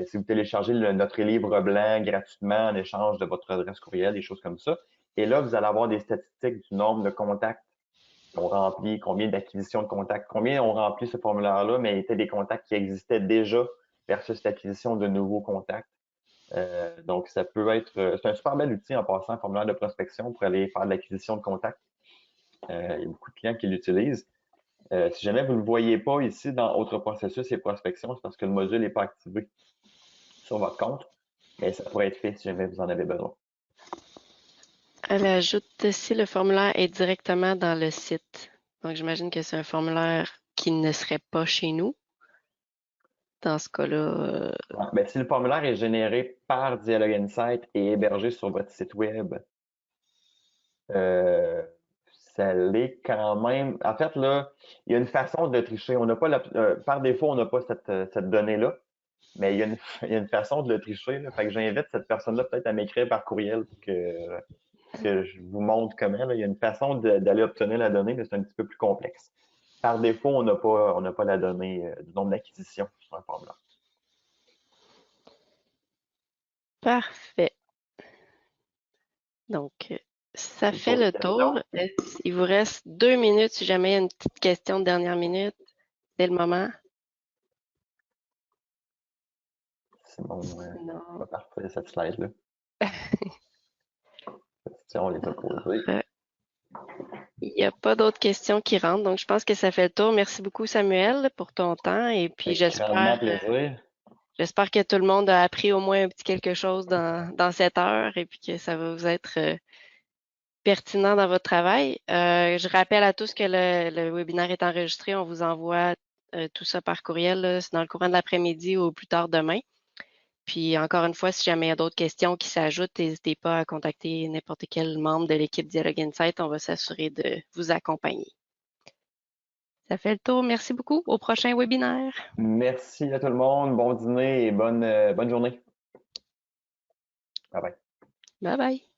si vous téléchargez notre livre blanc gratuitement en échange de votre adresse courriel, des choses comme ça. Et là, vous allez avoir des statistiques du nombre de contacts qu'on remplit, combien d'acquisitions de contacts, combien on remplit ce formulaire-là, mais il était des contacts qui existaient déjà versus l'acquisition de nouveaux contacts. Donc, ça peut être, c'est un super bel outil en passant, un formulaire de prospection pour aller faire de l'acquisition de contacts. Il y a beaucoup de clients qui l'utilisent. Si jamais vous ne le voyez pas ici dans autres processus et prospection, c'est parce que le module n'est pas activé sur votre compte, mais ça pourrait être fait si jamais vous en avez besoin. Elle ajoute si le formulaire est directement dans le site. Donc, j'imagine que c'est un formulaire qui ne serait pas chez nous. Dans ce cas-là, Ouais. Ben, si le formulaire est généré par Dialog Insight et hébergé sur votre site web, euh, ça l'est quand même. En fait, là, il y a une façon de tricher. On n'a pas par défaut, on n'a pas cette donnée-là, mais il y a il y a une façon de le tricher. Là. Fait que j'invite cette personne-là peut-être à m'écrire par courriel pour que je vous montre comment. Là. Il y a une façon d'aller obtenir la donnée, mais c'est un petit peu plus complexe. Par défaut, on n'a pas la donnée du nombre d'acquisitions sur un formulaire. parfait. Donc, ça C'est le fait tour des le tour. questions. Il vous reste 2 minutes si jamais il y a une petite question de dernière minute. C'est le moment. C'est bon, Sinon, pas parfait cette slide-là. On les a posées. il n'y a pas d'autres questions qui rentrent. Donc, je pense que ça fait le tour. Merci beaucoup, Samuel, pour ton temps. Et puis, Avec grandement plaisir. j'espère que tout le monde a appris au moins un petit quelque chose dans cette heure et puis que ça va vous être pertinent dans votre travail. Je rappelle à tous que le webinaire est enregistré. On vous envoie tout ça par courriel, là, c'est dans le courant de l'après-midi ou plus tard demain. Puis encore une fois, si jamais il y a d'autres questions qui s'ajoutent, n'hésitez pas à contacter n'importe quel membre de l'équipe Dialogue Insight. On va s'assurer de vous accompagner. Ça fait le tour. Merci beaucoup. Au prochain webinaire. Merci à tout le monde. Bon dîner et bonne journée. Bye bye. Bye bye.